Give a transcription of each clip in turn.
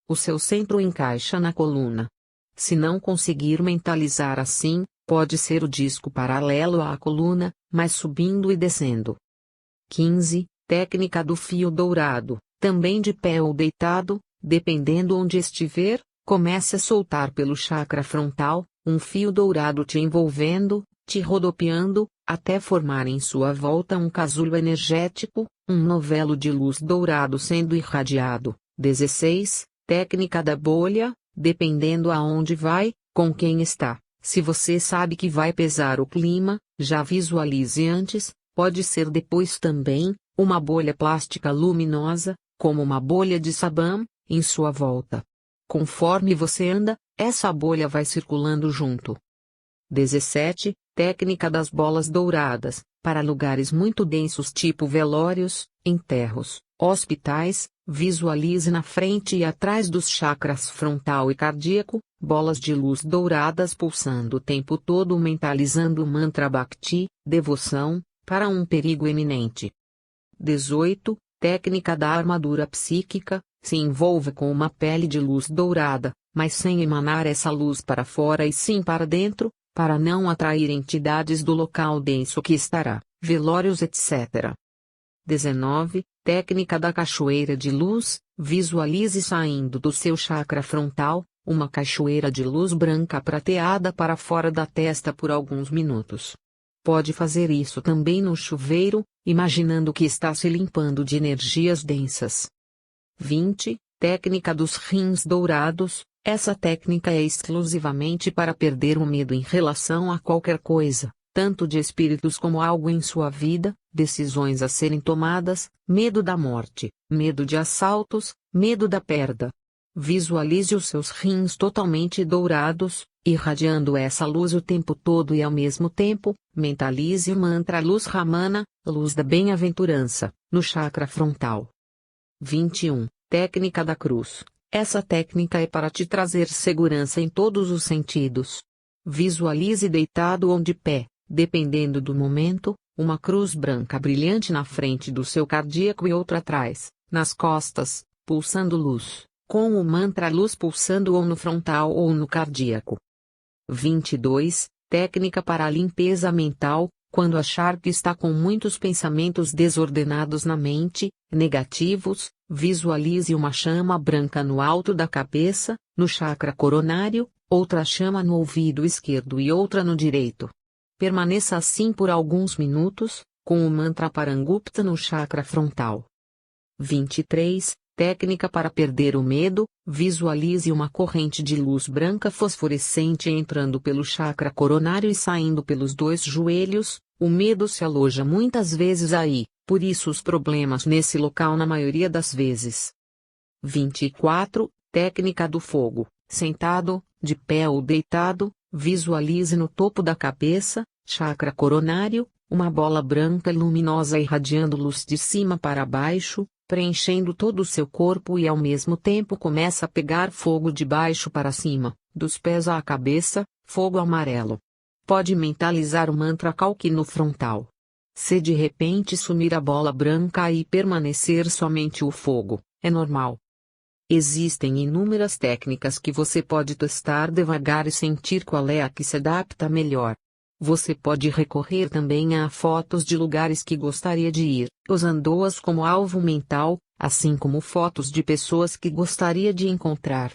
o seu centro encaixa na coluna. Se não conseguir mentalizar assim, pode ser o disco paralelo à coluna, mas subindo e descendo. 15. Técnica do fio dourado, também de pé ou deitado, dependendo onde estiver, comece a soltar pelo chakra frontal, um fio dourado te envolvendo, te rodopiando, até formar em sua volta um casulo energético, um novelo de luz dourado sendo irradiado. 16. Técnica da bolha, dependendo aonde vai, com quem está. Se você sabe que vai pesar o clima, já visualize antes, pode ser depois também, uma bolha plástica luminosa, como uma bolha de sabão, em sua volta. Conforme você anda, essa bolha vai circulando junto. 17. Técnica das bolas douradas, para lugares muito densos tipo velórios, enterros, hospitais, visualize na frente e atrás dos chakras frontal e cardíaco, bolas de luz douradas pulsando o tempo todo mentalizando o mantra Bhakti, devoção, para um perigo iminente. 18. Técnica da armadura psíquica, se envolva com uma pele de luz dourada, mas sem emanar essa luz para fora e sim para dentro, para não atrair entidades do local denso que estará, velórios etc. 19. Técnica da cachoeira de luz, visualize saindo do seu chakra frontal, uma cachoeira de luz branca prateada para fora da testa por alguns minutos. Pode fazer isso também no chuveiro, imaginando que está se limpando de energias densas. 20. Técnica dos rins dourados, essa técnica é exclusivamente para perder o medo em relação a qualquer coisa, tanto de espíritos como algo em sua vida, decisões a serem tomadas, medo da morte, medo de assaltos, medo da perda. Visualize os seus rins totalmente dourados, irradiando essa luz o tempo todo e ao mesmo tempo, mentalize o mantra Luz Ramana, luz da bem-aventurança, no chakra frontal. 21. Técnica da cruz. Essa técnica é para te trazer segurança em todos os sentidos. Visualize deitado ou de pé, dependendo do momento, uma cruz branca brilhante na frente do seu cardíaco e outra atrás, nas costas, pulsando luz, com o mantra luz pulsando ou no frontal ou no cardíaco. 22. Técnica para a limpeza mental, quando achar que está com muitos pensamentos desordenados na mente, negativos, visualize uma chama branca no alto da cabeça, no chakra coronário, outra chama no ouvido esquerdo e outra no direito. Permaneça assim por alguns minutos, com o mantra Parangupta no chakra frontal. 23. Técnica para perder o medo, visualize uma corrente de luz branca fosforescente entrando pelo chakra coronário e saindo pelos 2 joelhos, o medo se aloja muitas vezes aí, por isso os problemas nesse local na maioria das vezes. 24. Técnica do fogo, sentado, de pé ou deitado, visualize no topo da cabeça, chakra coronário, uma bola branca luminosa irradiando luz de cima para baixo, preenchendo todo o seu corpo e ao mesmo tempo começa a pegar fogo de baixo para cima, dos pés à cabeça, fogo amarelo. Pode mentalizar o mantra Kalki no frontal. Se de repente sumir a bola branca e permanecer somente o fogo, é normal. Existem inúmeras técnicas que você pode testar devagar e sentir qual é a que se adapta melhor. Você pode recorrer também a fotos de lugares que gostaria de ir, usando-as como alvo mental, assim como fotos de pessoas que gostaria de encontrar.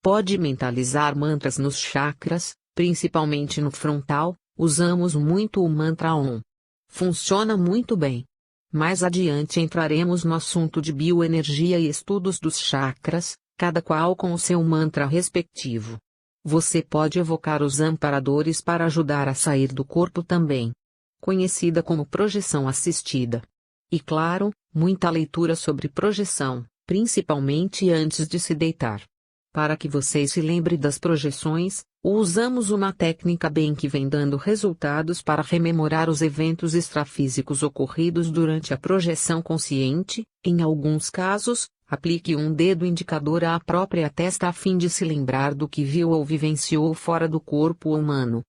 Pode mentalizar mantras nos chakras, principalmente no frontal, usamos muito o mantra Om. Funciona muito bem. Mais adiante entraremos no assunto de bioenergia e estudos dos chakras, cada qual com o seu mantra respectivo. Você pode evocar os amparadores para ajudar a sair do corpo também. Conhecida como projeção assistida. E claro, muita leitura sobre projeção, principalmente antes de se deitar. Para que você se lembre das projeções, usamos uma técnica bem que vem dando resultados para rememorar os eventos extrafísicos ocorridos durante a projeção consciente. Em alguns casos, aplique um dedo indicador à própria testa a fim de se lembrar do que viu ou vivenciou fora do corpo humano.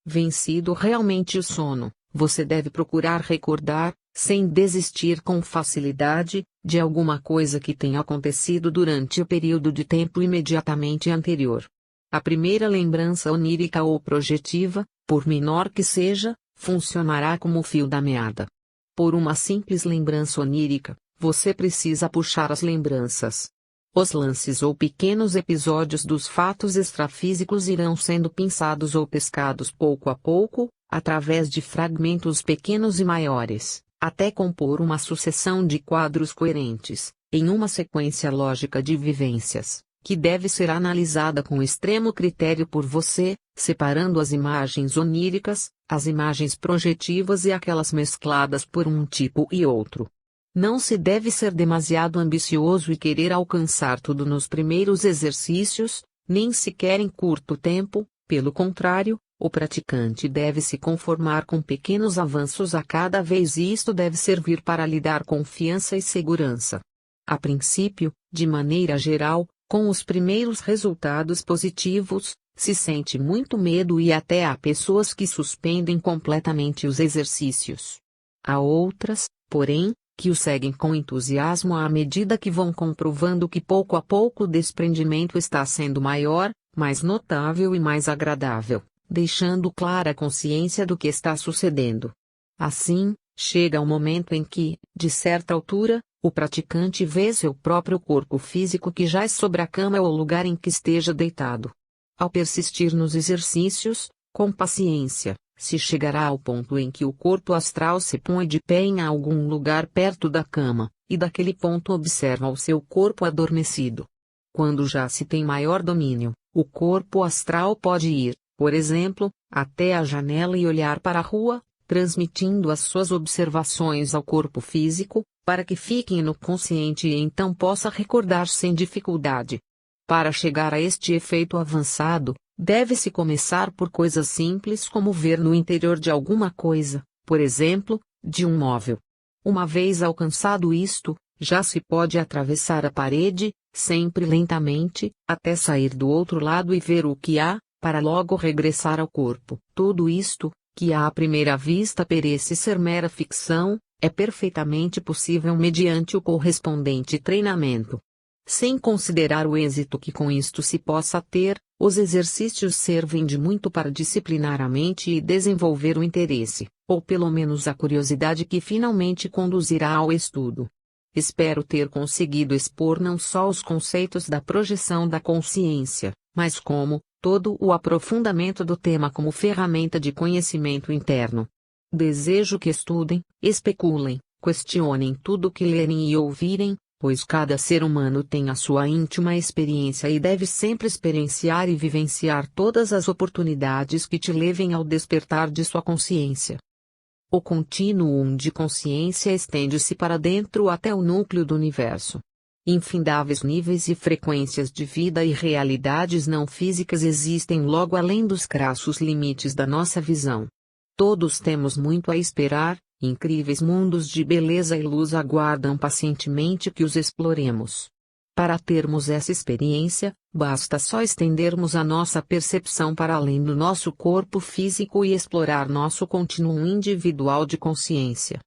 Vencido realmente o sono, você deve procurar recordar, sem desistir com facilidade, de alguma coisa que tenha acontecido durante o período de tempo imediatamente anterior. A primeira lembrança onírica ou projetiva, por menor que seja, funcionará como o fio da meada. Por uma simples lembrança onírica, você precisa puxar as lembranças. Os lances ou pequenos episódios dos fatos extrafísicos irão sendo pinçados ou pescados pouco a pouco, através de fragmentos pequenos e maiores, até compor uma sucessão de quadros coerentes, em uma sequência lógica de vivências, que deve ser analisada com extremo critério por você, separando as imagens oníricas, as imagens projetivas e aquelas mescladas por um tipo e outro. Não se deve ser demasiado ambicioso e querer alcançar tudo nos primeiros exercícios, nem sequer em curto tempo, pelo contrário, o praticante deve se conformar com pequenos avanços a cada vez e isto deve servir para lhe dar confiança e segurança. A princípio, de maneira geral, com os primeiros resultados positivos, se sente muito medo e até há pessoas que suspendem completamente os exercícios. Há outras, porém, que o seguem com entusiasmo à medida que vão comprovando que pouco a pouco o desprendimento está sendo maior, mais notável e mais agradável, deixando clara a consciência do que está sucedendo. Assim, chega o momento em que, de certa altura, o praticante vê seu próprio corpo físico que jaz sobre a cama ou lugar em que esteja deitado. Ao persistir nos exercícios, com paciência, se chegará ao ponto em que o corpo astral se põe de pé em algum lugar perto da cama, e daquele ponto observa o seu corpo adormecido. Quando já se tem maior domínio, o corpo astral pode ir, por exemplo, até a janela e olhar para a rua, transmitindo as suas observações ao corpo físico, para que fiquem no consciente e então possa recordar sem dificuldade. Para chegar a este efeito avançado, deve-se começar por coisas simples como ver no interior de alguma coisa, por exemplo, de um móvel. Uma vez alcançado isto, já se pode atravessar a parede, sempre lentamente, até sair do outro lado e ver o que há, para logo regressar ao corpo. Tudo isto, que à primeira vista parece ser mera ficção, é perfeitamente possível mediante o correspondente treinamento. Sem considerar o êxito que com isto se possa ter, os exercícios servem de muito para disciplinar a mente e desenvolver o interesse, ou pelo menos a curiosidade que finalmente conduzirá ao estudo. Espero ter conseguido expor não só os conceitos da projeção da consciência, mas como todo o aprofundamento do tema como ferramenta de conhecimento interno. Desejo que estudem, especulem, questionem tudo o que lerem e ouvirem, pois cada ser humano tem a sua íntima experiência e deve sempre experienciar e vivenciar todas as oportunidades que te levem ao despertar de sua consciência. O contínuo de consciência estende-se para dentro até o núcleo do universo. Infindáveis níveis e frequências de vida e realidades não físicas existem logo além dos crassos limites da nossa visão. Todos temos muito a esperar, incríveis mundos de beleza e luz aguardam pacientemente que os exploremos. Para termos essa experiência, basta só estendermos a nossa percepção para além do nosso corpo físico e explorar nosso contínuo individual de consciência.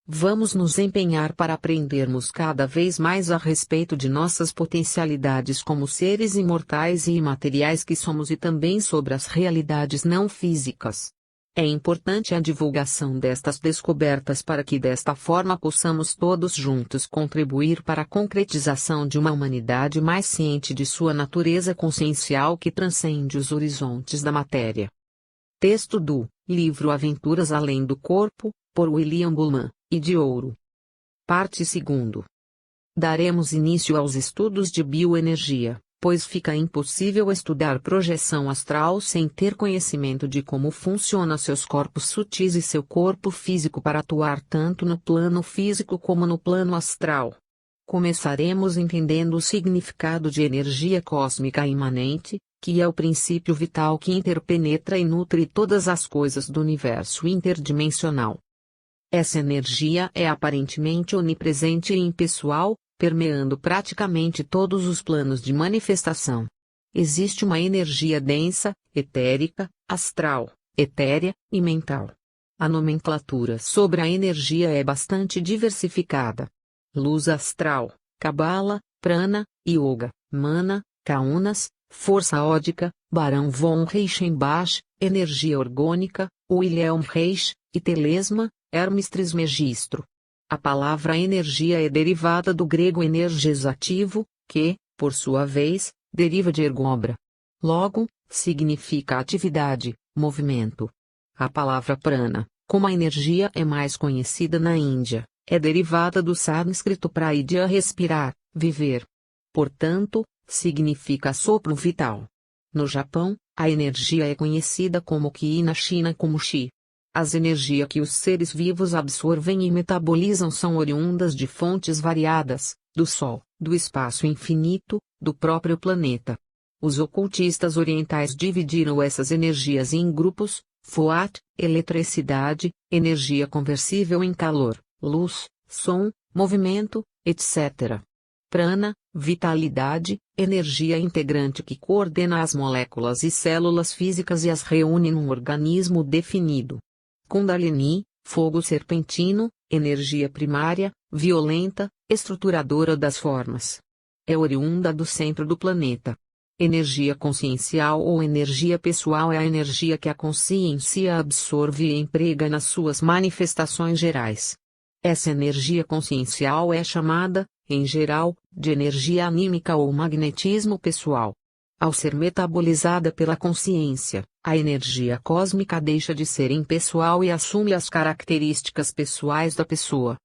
Vamos nos empenhar para aprendermos cada vez mais a respeito de nossas potencialidades como seres imortais e imateriais que somos e também sobre as realidades não físicas. É importante a divulgação destas descobertas para que desta forma possamos todos juntos contribuir para a concretização de uma humanidade mais ciente de sua natureza consciencial que transcende os horizontes da matéria. Texto do livro Aventuras Além do Corpo, por William Bullman, e de Ouro. Parte 2. Daremos início aos estudos de bioenergia, pois fica impossível estudar projeção astral sem ter conhecimento de como funcionam seus corpos sutis e seu corpo físico para atuar tanto no plano físico como no plano astral. Começaremos entendendo o significado de energia cósmica imanente, que é o princípio vital que interpenetra e nutre todas as coisas do universo interdimensional. Essa energia é aparentemente onipresente e impessoal, permeando praticamente todos os planos de manifestação. Existe uma energia densa, etérica, astral, etérea e mental. A nomenclatura sobre a energia é bastante diversificada. Luz astral, Kabbalah, Prana, Yoga, Mana, Kaunas, força ódica, Barão von Reichenbach, energia orgânica, Wilhelm Reich, e telesma, Hermes Trismegisto. A palavra energia é derivada do grego energesativo, que, por sua vez, deriva de ergobra. Logo, significa atividade, movimento. A palavra prana, como a energia é mais conhecida na Índia, é derivada do sânscrito praidya respirar, viver. Portanto, significa sopro vital. No Japão, a energia é conhecida como ki e na China como chi. As energias que os seres vivos absorvem e metabolizam são oriundas de fontes variadas, do Sol, do espaço infinito, do próprio planeta. Os ocultistas orientais dividiram essas energias em grupos: Foat, eletricidade, energia conversível em calor, luz, som, movimento, etc. Prana, vitalidade, energia integrante que coordena as moléculas e células físicas e as reúne num organismo definido. Kundalini, fogo serpentino, energia primária, violenta, estruturadora das formas. É oriunda do centro do planeta. Energia consciencial ou energia pessoal é a energia que a consciência absorve e emprega nas suas manifestações gerais. Essa energia consciencial é chamada, em geral, de energia anímica ou magnetismo pessoal. Ao ser metabolizada pela consciência, a energia cósmica deixa de ser impessoal e assume as características pessoais da pessoa.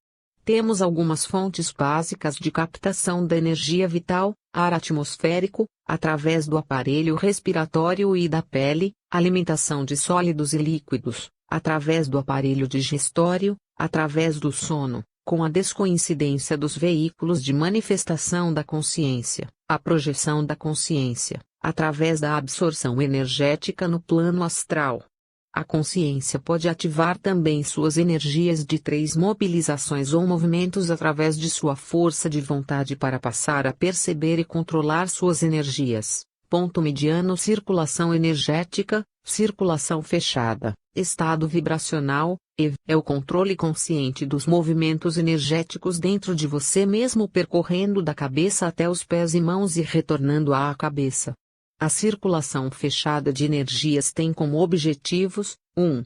Temos algumas fontes básicas de captação da energia vital: ar atmosférico, através do aparelho respiratório e da pele, alimentação de sólidos e líquidos, através do aparelho digestório, através do sono, com a descoincidência dos veículos de manifestação da consciência, a projeção da consciência, através da absorção energética no plano astral. A consciência pode ativar também suas energias de 3 mobilizações ou movimentos através de sua força de vontade para passar a perceber e controlar suas energias. Ponto mediano: circulação energética, circulação fechada, estado vibracional, EV, é o controle consciente dos movimentos energéticos dentro de você mesmo, percorrendo da cabeça até os pés e mãos e retornando à cabeça. A circulação fechada de energias tem como objetivos: 1.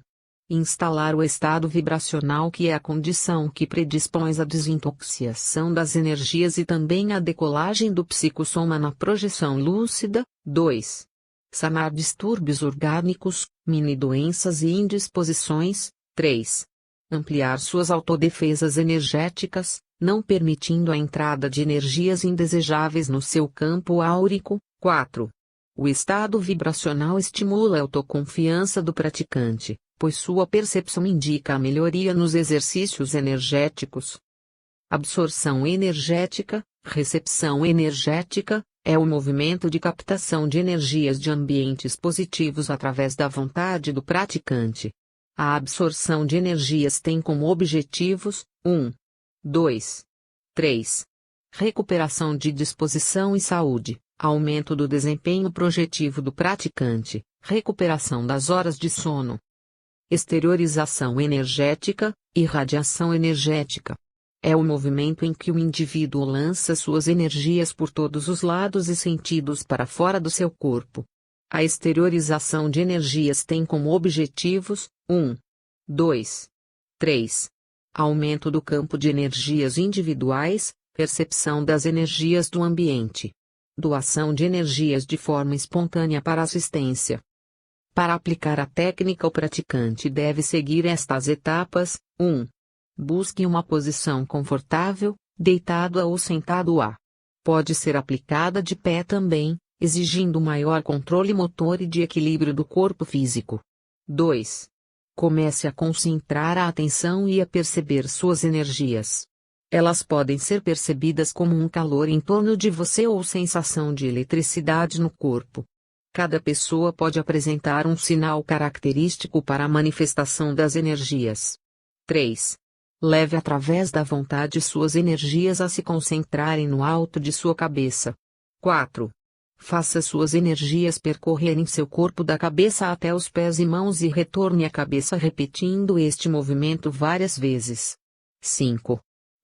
Instalar o estado vibracional, que é a condição que predispõe à desintoxicação das energias e também à decolagem do psicossoma na projeção lúcida. 2. Sanar distúrbios orgânicos, mini-doenças e indisposições. 3. Ampliar suas autodefesas energéticas, não permitindo a entrada de energias indesejáveis no seu campo áurico. 4. O estado vibracional estimula a autoconfiança do praticante, pois sua percepção indica a melhoria nos exercícios energéticos. Absorção energética, recepção energética, é o movimento de captação de energias de ambientes positivos através da vontade do praticante. A absorção de energias tem como objetivos: 1. 2. 3. Recuperação de disposição e saúde, aumento do desempenho projetivo do praticante, recuperação das horas de sono. Exteriorização energética, irradiação energética. É o movimento em que o indivíduo lança suas energias por todos os lados e sentidos para fora do seu corpo. A exteriorização de energias tem como objetivos: 1. 2. 3. Aumento do campo de energias individuais, percepção das energias do ambiente. Doação de energias de forma espontânea para assistência. Para aplicar a técnica, o praticante deve seguir estas etapas: 1. Busque uma posição confortável, deitado ou sentado a. Pode ser aplicada de pé também, exigindo maior controle motor e de equilíbrio do corpo físico. 2. Comece a concentrar a atenção e a perceber suas energias. Elas podem ser percebidas como um calor em torno de você ou sensação de eletricidade no corpo. Cada pessoa pode apresentar um sinal característico para a manifestação das energias. 3. Leve através da vontade suas energias a se concentrarem no alto de sua cabeça. 4. Faça suas energias percorrerem seu corpo da cabeça até os pés e mãos e retorne a cabeça repetindo este movimento várias vezes. 5.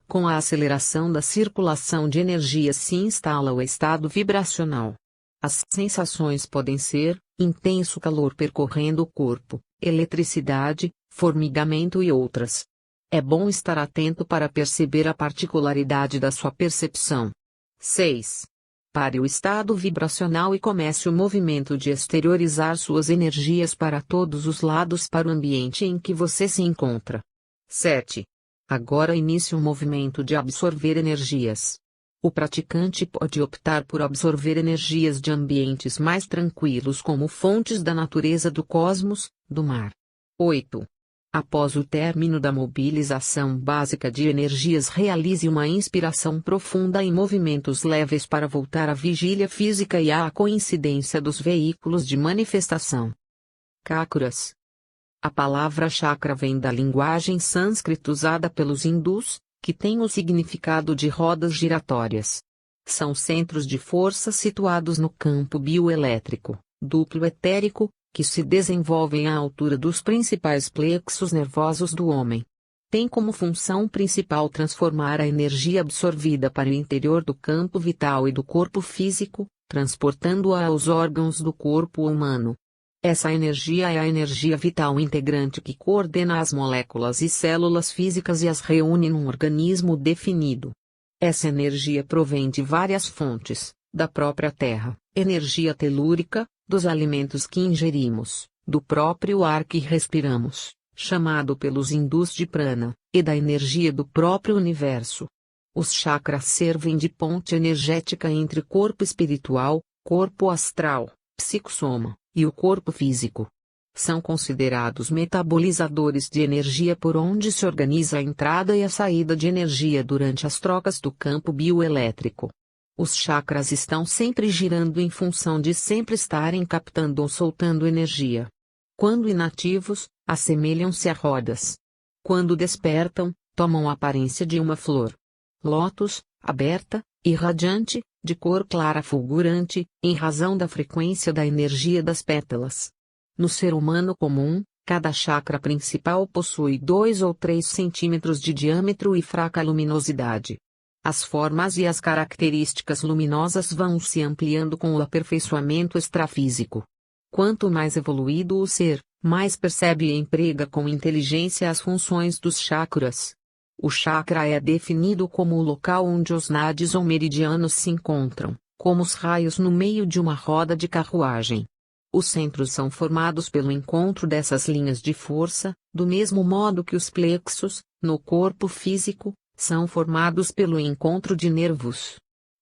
Com a aceleração da circulação de energia se instala o estado vibracional. As sensações podem ser intenso calor percorrendo o corpo, eletricidade, formigamento e outras. É bom estar atento para perceber a particularidade da sua percepção. 6. Pare o estado vibracional e comece o movimento de exteriorizar suas energias para todos os lados para o ambiente em que você se encontra. 7. Agora inicie um movimento de absorver energias. O praticante pode optar por absorver energias de ambientes mais tranquilos como fontes da natureza do cosmos, do mar. 8. Após o término da mobilização básica de energias, realize uma inspiração profunda em movimentos leves para voltar à vigília física e à coincidência dos veículos de manifestação. Chakras. A palavra chakra vem da linguagem sânscrita usada pelos hindus, que tem o significado de rodas giratórias. São centros de força situados no campo bioelétrico, duplo etérico, que se desenvolvem à altura dos principais plexos nervosos do homem. Tem como função principal transformar a energia absorvida para o interior do campo vital e do corpo físico, transportando-a aos órgãos do corpo humano. Essa energia é a energia vital integrante que coordena as moléculas e células físicas e as reúne num organismo definido. Essa energia provém de várias fontes, da própria Terra, energia telúrica, dos alimentos que ingerimos, do próprio ar que respiramos, chamado pelos hindus de prana, e da energia do próprio universo. Os chakras servem de ponte energética entre corpo espiritual, corpo astral, psicossoma, e o corpo físico. São considerados metabolizadores de energia por onde se organiza a entrada e a saída de energia durante as trocas do campo bioelétrico. Os chakras estão sempre girando em função de sempre estarem captando ou soltando energia. Quando inativos, assemelham-se a rodas. Quando despertam, tomam a aparência de uma flor lótus, aberta, e radiante, de cor clara fulgurante, em razão da frequência da energia das pétalas. No ser humano comum, cada chakra principal possui 2 ou 3 centímetros de diâmetro e fraca luminosidade. As formas e as características luminosas vão se ampliando com o aperfeiçoamento extrafísico. Quanto mais evoluído o ser, mais percebe e emprega com inteligência as funções dos chakras. O chakra é definido como o local onde os nadis ou meridianos se encontram, como os raios no meio de uma roda de carruagem. Os centros são formados pelo encontro dessas linhas de força, do mesmo modo que os plexos, no corpo físico, são formados pelo encontro de nervos.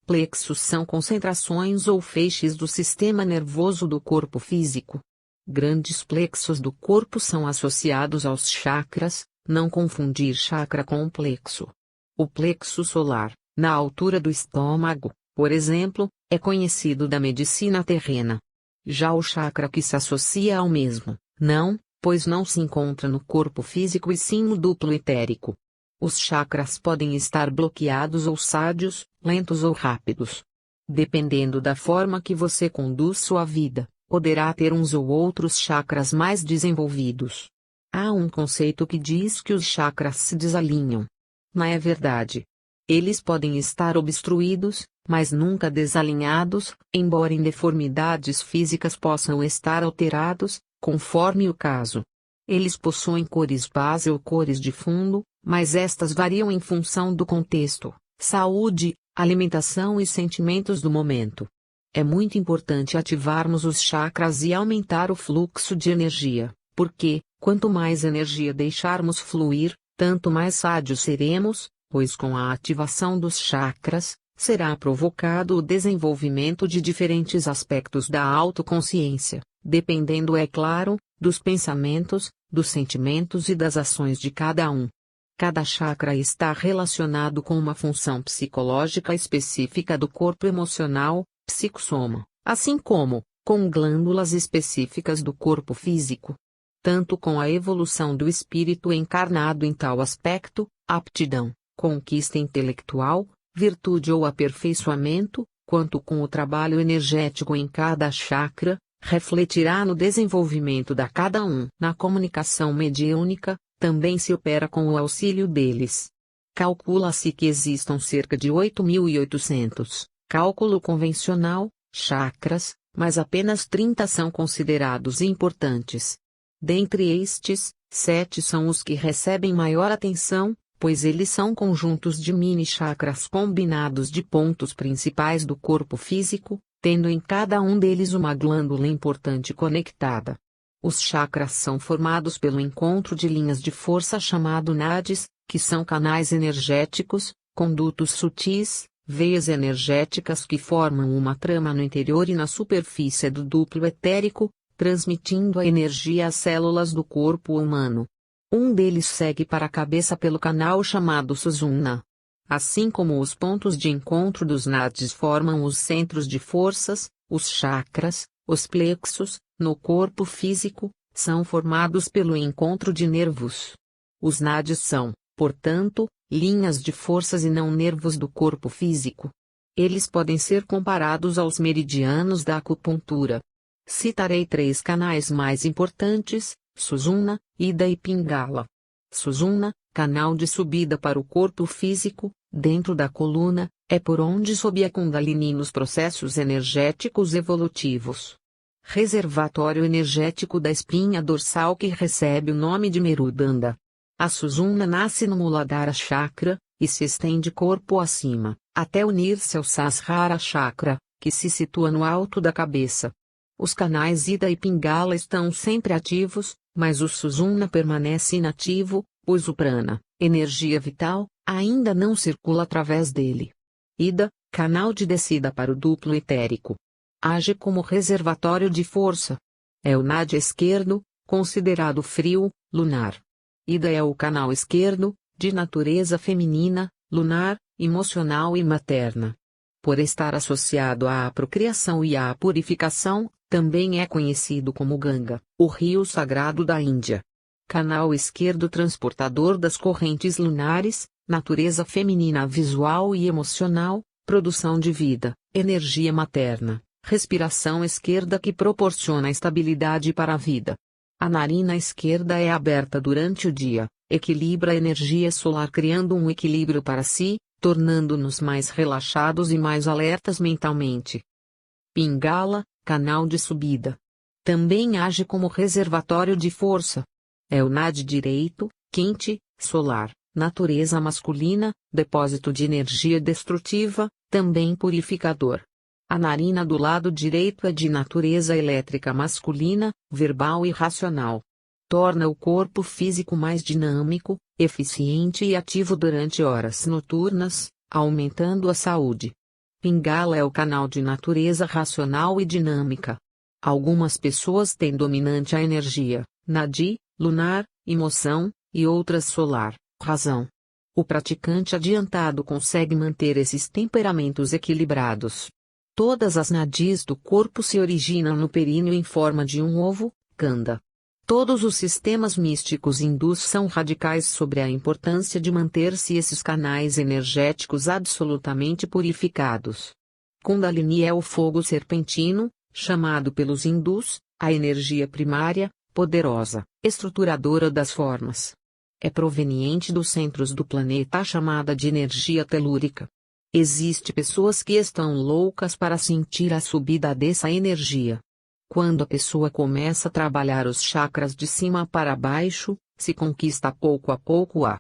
Plexos são concentrações ou feixes do sistema nervoso do corpo físico. Grandes plexos do corpo são associados aos chakras, não confundir chakra com plexo. O plexo solar, na altura do estômago, por exemplo, é conhecido da medicina terrena. Já o chakra que se associa ao mesmo, não, pois não se encontra no corpo físico e sim no duplo etérico. Os chakras podem estar bloqueados ou sádios, lentos ou rápidos. Dependendo da forma que você conduz sua vida, poderá ter uns ou outros chakras mais desenvolvidos. Há um conceito que diz que os chakras se desalinham. Não é verdade. Eles podem estar obstruídos, mas nunca desalinhados, embora em deformidades físicas possam estar alterados, conforme o caso. Eles possuem cores base ou cores de fundo, mas estas variam em função do contexto, saúde, alimentação e sentimentos do momento. É muito importante ativarmos os chakras e aumentar o fluxo de energia, porque, quanto mais energia deixarmos fluir, tanto mais sádios seremos, pois com a ativação dos chakras, será provocado o desenvolvimento de diferentes aspectos da autoconsciência, dependendo, é claro, dos pensamentos, dos sentimentos e das ações de cada um. Cada chakra está relacionado com uma função psicológica específica do corpo emocional, psicossoma, assim como, com glândulas específicas do corpo físico. Tanto com a evolução do espírito encarnado em tal aspecto, aptidão, conquista intelectual, virtude ou aperfeiçoamento, quanto com o trabalho energético em cada chakra, refletirá no desenvolvimento da cada um. Na comunicação mediúnica, também se opera com o auxílio deles. Calcula-se que existam cerca de 8.800, cálculo convencional, chakras, mas apenas 30 são considerados importantes. Dentre estes, 7 são os que recebem maior atenção, pois eles são conjuntos de mini-chakras combinados de pontos principais do corpo físico, tendo em cada um deles uma glândula importante conectada. Os chakras são formados pelo encontro de linhas de força chamado nadis, que são canais energéticos, condutos sutis, veias energéticas que formam uma trama no interior e na superfície do duplo etérico, transmitindo a energia às células do corpo humano. Um deles segue para a cabeça pelo canal chamado Sushumna. Assim como os pontos de encontro dos nadis formam os centros de forças, os chakras, os plexos, no corpo físico, são formados pelo encontro de nervos. Os nadis são, portanto, linhas de forças e não nervos do corpo físico. Eles podem ser comparados aos meridianos da acupuntura. Citarei 3 canais mais importantes: Sushumna, Ida e Pingala. Sushumna, canal de subida para o corpo físico, dentro da coluna, é por onde sobe a Kundalini nos processos energéticos evolutivos. Reservatório energético da espinha dorsal que recebe o nome de Merudanda. A Sushumna nasce no Muladhara Chakra, e se estende corpo acima, até unir-se ao Sahasrara Chakra, que se situa no alto da cabeça. Os canais Ida e Pingala estão sempre ativos, mas o Sushumna permanece inativo, pois o prana, energia vital, ainda não circula através dele. Ida, canal de descida para o duplo etérico. Age como reservatório de força. É o nadi esquerdo, considerado frio, lunar. Ida é o canal esquerdo, de natureza feminina, lunar, emocional e materna. Por estar associado à procriação e à purificação, também é conhecido como Ganga, o rio sagrado da Índia. Canal esquerdo transportador das correntes lunares, natureza feminina visual e emocional, produção de vida, energia materna, respiração esquerda que proporciona estabilidade para a vida. A narina esquerda é aberta durante o dia, equilibra a energia solar criando um equilíbrio para si, tornando-nos mais relaxados e mais alertas mentalmente. Pingala, canal de subida. Também age como reservatório de força. É o nadi direito, quente, solar, natureza masculina, depósito de energia destrutiva, também purificador. A narina do lado direito é de natureza elétrica masculina, verbal e racional. Torna o corpo físico mais dinâmico, eficiente e ativo durante horas noturnas, aumentando a saúde. Pingala é o canal de natureza racional e dinâmica. Algumas pessoas têm dominante a energia, nadi, lunar, emoção, e outras solar, razão. O praticante adiantado consegue manter esses temperamentos equilibrados. Todas as nadis do corpo se originam no períneo em forma de um ovo, Kanda. Todos os sistemas místicos hindus são radicais sobre a importância de manter-se esses canais energéticos absolutamente purificados. Kundalini é o fogo serpentino, chamado pelos hindus, a energia primária, poderosa, estruturadora das formas. É proveniente dos centros do planeta chamada de energia telúrica. Existem pessoas que estão loucas para sentir a subida dessa energia. Quando a pessoa começa a trabalhar os chakras de cima para baixo, se conquista pouco a pouco a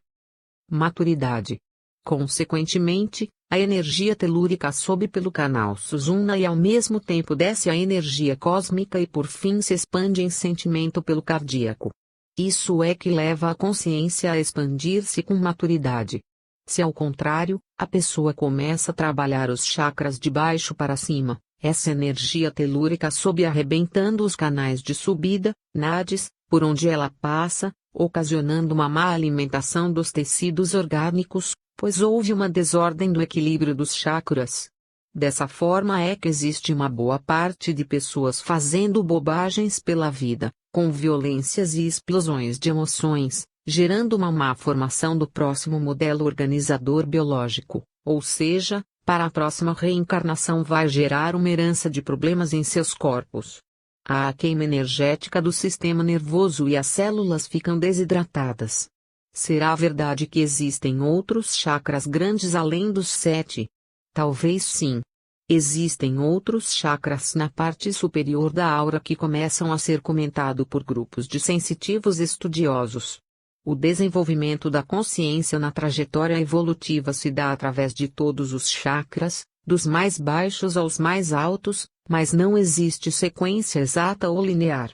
maturidade. Consequentemente, a energia telúrica sobe pelo canal Sushumna e ao mesmo tempo desce a energia cósmica e por fim se expande em sentimento pelo cardíaco. Isso é que leva a consciência a expandir-se com maturidade. Se ao contrário, a pessoa começa a trabalhar os chakras de baixo para cima, essa energia telúrica sobe arrebentando os canais de subida, nadis, por onde ela passa, ocasionando uma má alimentação dos tecidos orgânicos, pois houve uma desordem do equilíbrio dos chakras. Dessa forma é que existe uma boa parte de pessoas fazendo bobagens pela vida, com violências e explosões de emoções, gerando uma má formação do próximo modelo organizador biológico, ou seja, para a próxima reencarnação vai gerar uma herança de problemas em seus corpos. Há a queima energética do sistema nervoso e as células ficam desidratadas. Será verdade que existem outros chakras grandes além dos 7? Talvez sim. Existem outros chakras na parte superior da aura que começam a ser comentado por grupos de sensitivos estudiosos. O desenvolvimento da consciência na trajetória evolutiva se dá através de todos os chakras, dos mais baixos aos mais altos, mas não existe sequência exata ou linear.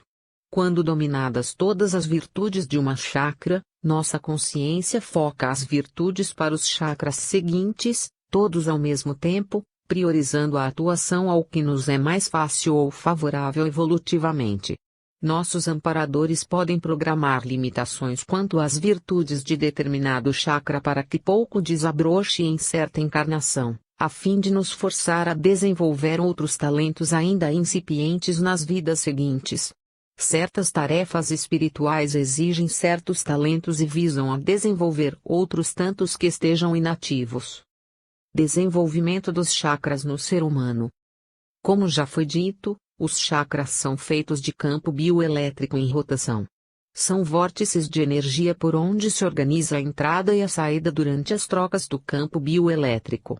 Quando dominadas todas as virtudes de uma chakra, nossa consciência foca as virtudes para os chakras seguintes, todos ao mesmo tempo, priorizando a atuação ao que nos é mais fácil ou favorável evolutivamente. Nossos amparadores podem programar limitações quanto às virtudes de determinado chakra para que pouco desabroche em certa encarnação, a fim de nos forçar a desenvolver outros talentos ainda incipientes nas vidas seguintes. Certas tarefas espirituais exigem certos talentos e visam a desenvolver outros tantos que estejam inativos. Desenvolvimento dos chakras no ser humano. Como já foi dito, os chakras são feitos de campo bioelétrico em rotação. São vórtices de energia por onde se organiza a entrada e a saída durante as trocas do campo bioelétrico.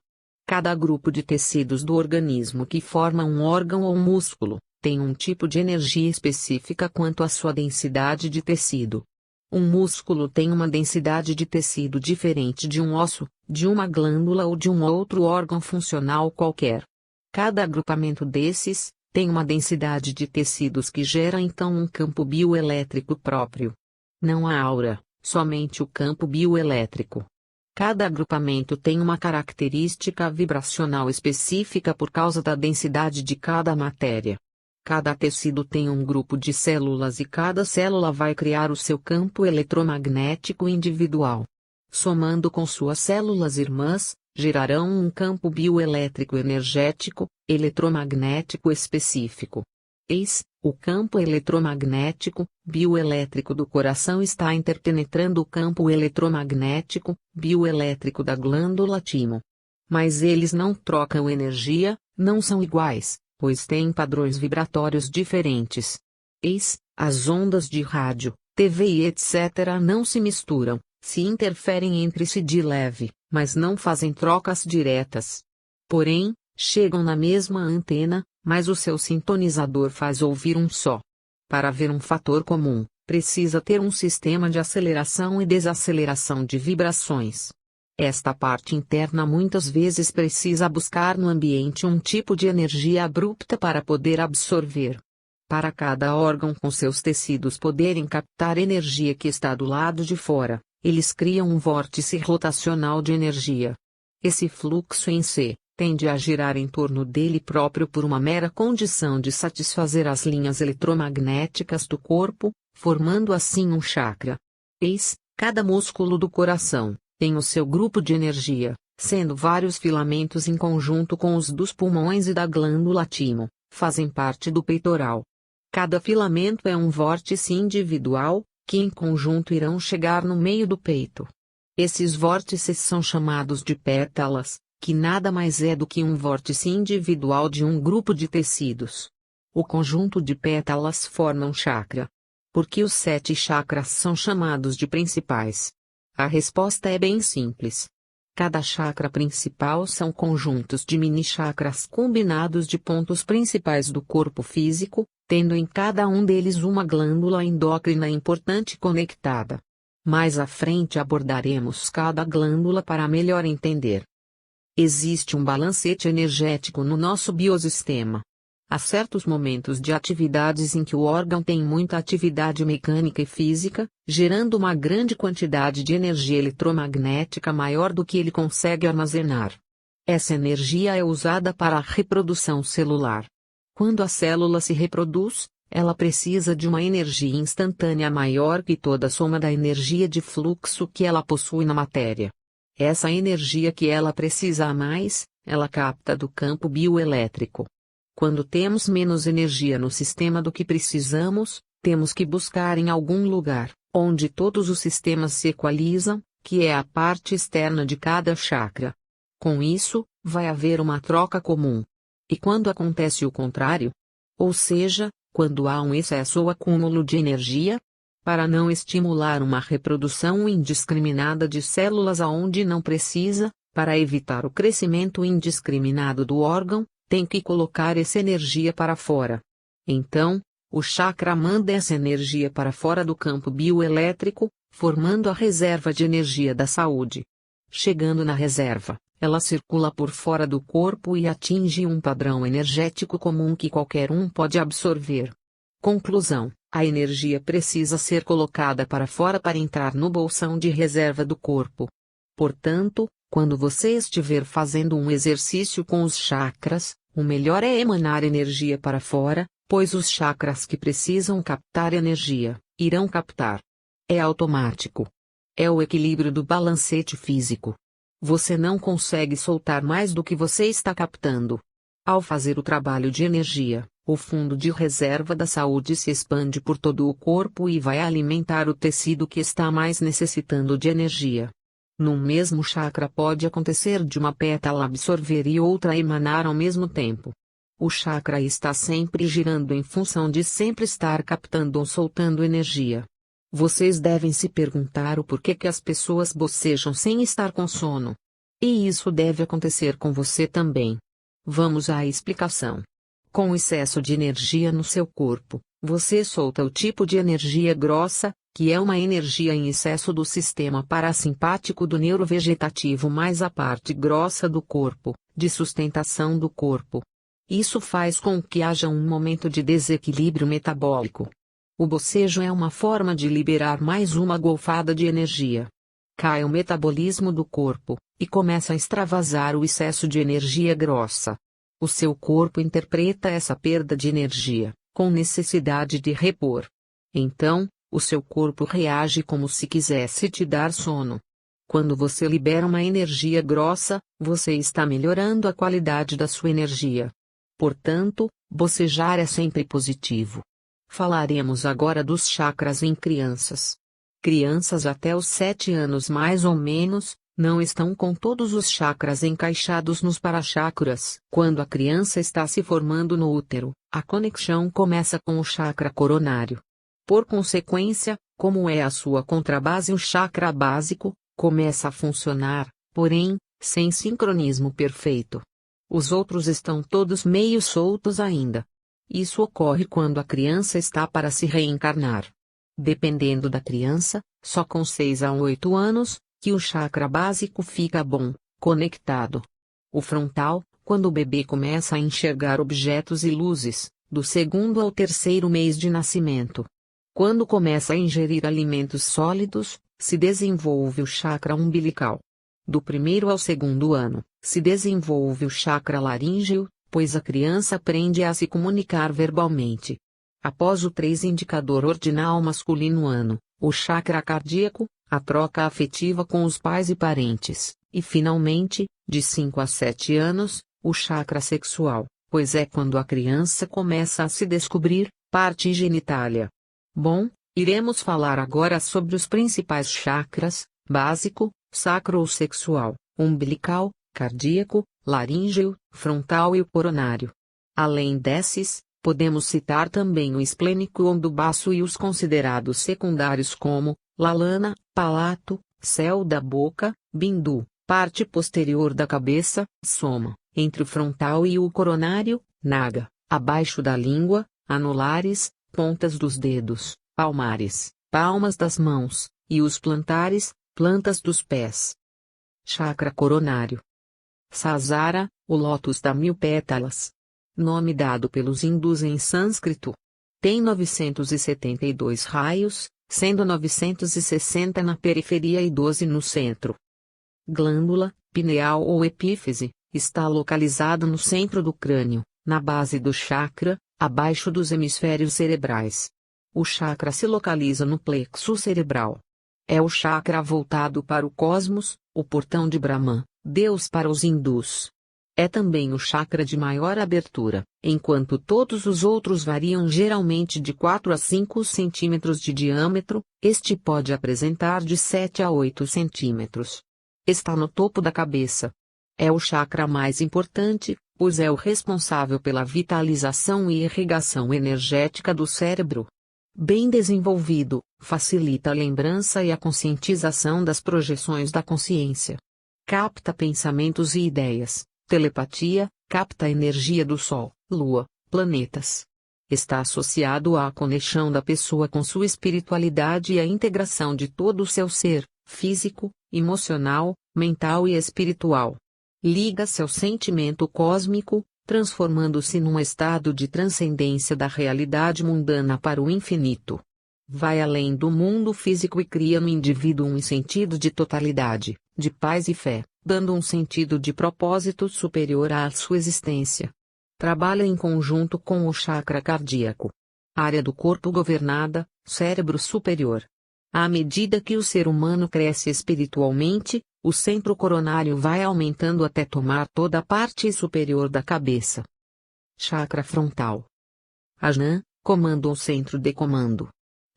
Cada grupo de tecidos do organismo que forma um órgão ou um músculo, tem um tipo de energia específica quanto à sua densidade de tecido. Um músculo tem uma densidade de tecido diferente de um osso, de uma glândula ou de um outro órgão funcional qualquer. Cada agrupamento desses tem uma densidade de tecidos que gera então um campo bioelétrico próprio. Não há aura, somente o campo bioelétrico. Cada agrupamento tem uma característica vibracional específica por causa da densidade de cada matéria. Cada tecido tem um grupo de células e cada célula vai criar o seu campo eletromagnético individual. Somando com suas células irmãs, gerarão um campo bioelétrico energético, eletromagnético específico. Eis, o campo eletromagnético, bioelétrico do coração está interpenetrando o campo eletromagnético, bioelétrico da glândula timo. Mas eles não trocam energia, não são iguais, pois têm padrões vibratórios diferentes. Eis, as ondas de rádio, TV e etc. não se misturam, se interferem entre si de leve, mas não fazem trocas diretas. Porém, chegam na mesma antena, mas o seu sintonizador faz ouvir um só. Para haver um fator comum, precisa ter um sistema de aceleração e desaceleração de vibrações. Esta parte interna muitas vezes precisa buscar no ambiente um tipo de energia abrupta para poder absorver. Para cada órgão com seus tecidos poderem captar energia que está do lado de fora, eles criam um vórtice rotacional de energia. Esse fluxo em si tende a girar em torno dele próprio por uma mera condição de satisfazer as linhas eletromagnéticas do corpo, formando assim um chakra. Eis, cada músculo do coração tem o seu grupo de energia, sendo vários filamentos em conjunto com os dos pulmões e da glândula timo, fazem parte do peitoral. Cada filamento é um vórtice individual, que em conjunto irão chegar no meio do peito. Esses vórtices são chamados de pétalas, que nada mais é do que um vórtice individual de um grupo de tecidos. O conjunto de pétalas forma um chakra. Por que os 7 chakras são chamados de principais? A resposta é bem simples. Cada chakra principal são conjuntos de mini-chakras combinados de pontos principais do corpo físico, tendo em cada um deles uma glândula endócrina importante conectada. Mais à frente abordaremos cada glândula para melhor entender. Existe um balancete energético no nosso biosistema. Há certos momentos de atividades em que o órgão tem muita atividade mecânica e física, gerando uma grande quantidade de energia eletromagnética maior do que ele consegue armazenar. Essa energia é usada para a reprodução celular. Quando a célula se reproduz, ela precisa de uma energia instantânea maior que toda a soma da energia de fluxo que ela possui na matéria. Essa energia que ela precisa a mais, ela capta do campo bioelétrico. Quando temos menos energia no sistema do que precisamos, temos que buscar em algum lugar, onde todos os sistemas se equalizam, que é a parte externa de cada chakra. Com isso, vai haver uma troca comum. E quando acontece o contrário? Ou seja, quando há um excesso ou acúmulo de energia? Para não estimular uma reprodução indiscriminada de células aonde não precisa, para evitar o crescimento indiscriminado do órgão, tem que colocar essa energia para fora. Então, o chakra manda essa energia para fora do campo bioelétrico, formando a reserva de energia da saúde. Chegando na reserva, ela circula por fora do corpo e atinge um padrão energético comum que qualquer um pode absorver. Conclusão: a energia precisa ser colocada para fora para entrar no bolsão de reserva do corpo. Portanto, quando você estiver fazendo um exercício com os chakras, o melhor é emanar energia para fora, pois os chakras que precisam captar energia, irão captar. É automático. É o equilíbrio do balancete físico. Você não consegue soltar mais do que você está captando. Ao fazer o trabalho de energia, o fundo de reserva da saúde se expande por todo o corpo e vai alimentar o tecido que está mais necessitando de energia. No mesmo chakra pode acontecer de uma pétala absorver e outra emanar ao mesmo tempo. O chakra está sempre girando em função de sempre estar captando ou soltando energia. Vocês devem se perguntar o porquê que as pessoas bocejam sem estar com sono. E isso deve acontecer com você também. Vamos à explicação. Com excesso de energia no seu corpo, você solta o tipo de energia grossa, que é uma energia em excesso do sistema parasimpático do neurovegetativo mais a parte grossa do corpo, de sustentação do corpo. Isso faz com que haja um momento de desequilíbrio metabólico. O bocejo é uma forma de liberar mais uma golfada de energia. Cai o metabolismo do corpo, e começa a extravasar o excesso de energia grossa. O seu corpo interpreta essa perda de energia, com necessidade de repor. Então, o seu corpo reage como se quisesse te dar sono. Quando você libera uma energia grossa, você está melhorando a qualidade da sua energia. Portanto, bocejar é sempre positivo. Falaremos agora dos chakras em crianças. Crianças até os 7 anos mais ou menos, não estão com todos os chakras encaixados nos parachakras. Quando a criança está se formando no útero, a conexão começa com o chakra coronário. Por consequência, como é a sua contrabase o chakra básico, começa a funcionar, porém, sem sincronismo perfeito. Os outros estão todos meio soltos ainda. Isso ocorre quando a criança está para se reencarnar. Dependendo da criança, só com 6 a 8 anos, que o chakra básico fica bom, conectado. O frontal, quando o bebê começa a enxergar objetos e luzes, do 2º ao 3º mês de nascimento. Quando começa a ingerir alimentos sólidos, se desenvolve o chakra umbilical. Do 1º ao 2º ano, se desenvolve o chakra laríngeo, pois a criança aprende a se comunicar verbalmente. Após o 3 indicador ordinal masculino ano, o chakra cardíaco, a troca afetiva com os pais e parentes, e finalmente, de 5 a 7 anos, o chakra sexual, pois é quando a criança começa a se descobrir, parte genitália. Bom, iremos falar agora sobre os principais chakras: básico, sacro ou sexual, umbilical, cardíaco, laríngeo, frontal e o coronário. Além desses, podemos citar também o esplênico ou do baço e os considerados secundários como lalana, palato, céu da boca, bindu, parte posterior da cabeça, soma, entre o frontal e o coronário, naga, abaixo da língua, anulares, pontas dos dedos, palmares, palmas das mãos, e os plantares, plantas dos pés. Chakra coronário. Sahasrara, o lótus da 1000 pétalas. Nome dado pelos hindus em sânscrito. Tem 972 raios, sendo 960 na periferia e 12 no centro. Glândula, pineal ou epífise, está localizada no centro do crânio, na base do chakra, abaixo dos hemisférios cerebrais. O chakra se localiza no plexo cerebral. É o chakra voltado para o cosmos, o portão de Brahman, Deus para os hindus. É também o chakra de maior abertura, enquanto todos os outros variam geralmente de 4 a 5 centímetros de diâmetro, este pode apresentar de 7 a 8 centímetros. Está no topo da cabeça. É o chakra mais importante, pois é o responsável pela vitalização e irrigação energética do cérebro. Bem desenvolvido, facilita a lembrança e a conscientização das projeções da consciência. Capta pensamentos e ideias, telepatia, capta a energia do Sol, Lua, planetas. Está associado à conexão da pessoa com sua espiritualidade e à integração de todo o seu ser, físico, emocional, mental e espiritual. Liga-se ao sentimento cósmico, transformando-se num estado de transcendência da realidade mundana para o infinito. Vai além do mundo físico e cria no indivíduo um sentido de totalidade, de paz e fé, dando um sentido de propósito superior à sua existência. Trabalha em conjunto com o chakra cardíaco. Área do corpo governada, cérebro superior. À medida que o ser humano cresce espiritualmente, o centro coronário vai aumentando até tomar toda a parte superior da cabeça. Chakra frontal. Ajna, comanda ou centro de comando.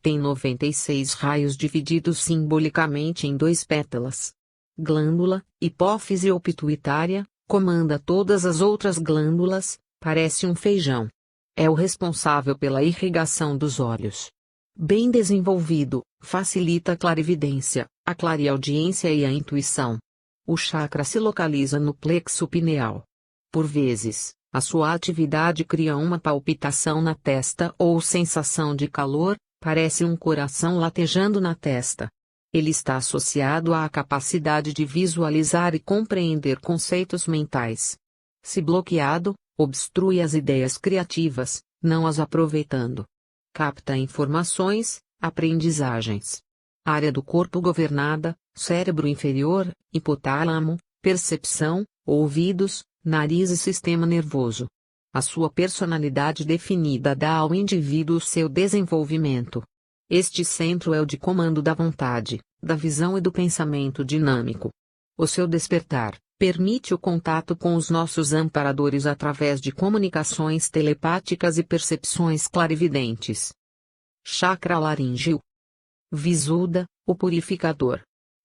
Tem 96 raios divididos simbolicamente em 2 pétalas. Glândula, hipófise ou pituitária, comanda todas as outras glândulas, parece um feijão. É o responsável pela irrigação dos olhos. Bem desenvolvido, facilita a clarividência, a clareaudiência e a intuição. O chakra se localiza no plexo pineal. Por vezes, a sua atividade cria uma palpitação na testa ou sensação de calor, parece um coração latejando na testa. Ele está associado à capacidade de visualizar e compreender conceitos mentais. Se bloqueado, obstrui as ideias criativas, não as aproveitando. Capta informações, aprendizagens. Área do corpo governada, cérebro inferior, hipotálamo, percepção, ouvidos, nariz e sistema nervoso. A sua personalidade definida dá ao indivíduo seu desenvolvimento. Este centro é o de comando da vontade, da visão e do pensamento dinâmico. O seu despertar permite o contato com os nossos amparadores através de comunicações telepáticas e percepções clarividentes. Chakra laríngeo. Visuda, o purificador.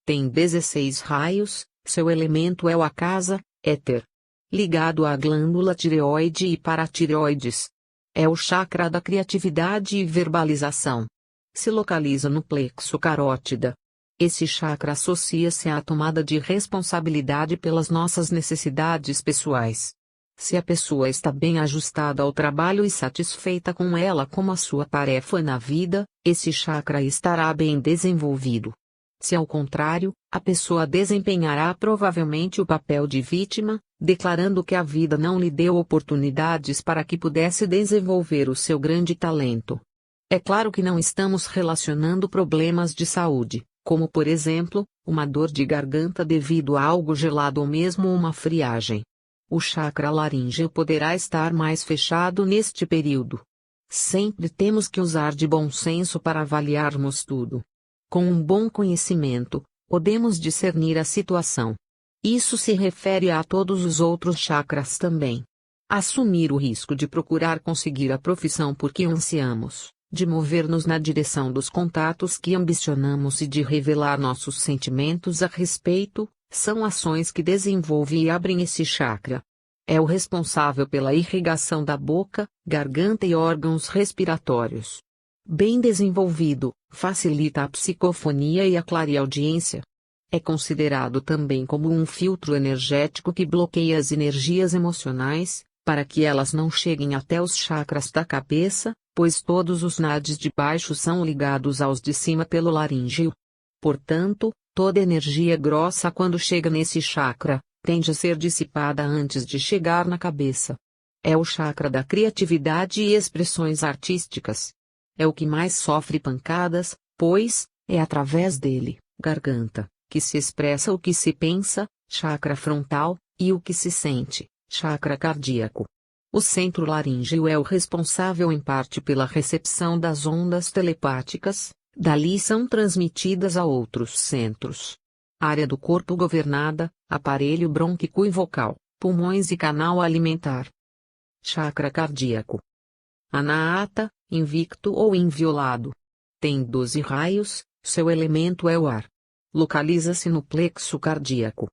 Tem 16 raios, seu elemento é o akasa, éter. Ligado à glândula tireoide e paratireoides. É o chakra da criatividade e verbalização. Se localiza no plexo carótida. Esse chakra associa-se à tomada de responsabilidade pelas nossas necessidades pessoais. Se a pessoa está bem ajustada ao trabalho e satisfeita com ela como a sua tarefa na vida, esse chakra estará bem desenvolvido. Se ao contrário, a pessoa desempenhará provavelmente o papel de vítima, declarando que a vida não lhe deu oportunidades para que pudesse desenvolver o seu grande talento. É claro que não estamos relacionando problemas de saúde, como por exemplo, uma dor de garganta devido a algo gelado ou mesmo uma friagem. O chakra laríngeo poderá estar mais fechado neste período. Sempre temos que usar de bom senso para avaliarmos tudo. Com um bom conhecimento, podemos discernir a situação. Isso se refere a todos os outros chakras também. Assumir o risco de procurar conseguir a profissão por que ansiamos, de mover-nos na direção dos contatos que ambicionamos e de revelar nossos sentimentos a respeito, são ações que desenvolvem e abrem esse chakra. É o responsável pela irrigação da boca, garganta e órgãos respiratórios. Bem desenvolvido, facilita a psicofonia e a clareaudiência. É considerado também como um filtro energético que bloqueia as energias emocionais, para que elas não cheguem até os chakras da cabeça, pois todos os nadis de baixo são ligados aos de cima pelo laríngeo. Portanto, toda energia grossa quando chega nesse chakra, tende a ser dissipada antes de chegar na cabeça. É o chakra da criatividade e expressões artísticas. É o que mais sofre pancadas, pois, é através dele, garganta, que se expressa o que se pensa, chakra frontal, e o que se sente, chakra cardíaco. O centro laríngeo é o responsável em parte pela recepção das ondas telepáticas, dali são transmitidas a outros centros. Área do corpo governada, aparelho brônquico e vocal, pulmões e canal alimentar. Chakra cardíaco. Anahata, invicto ou inviolado. Tem 12 raios, seu elemento é o ar. Localiza-se no plexo cardíaco.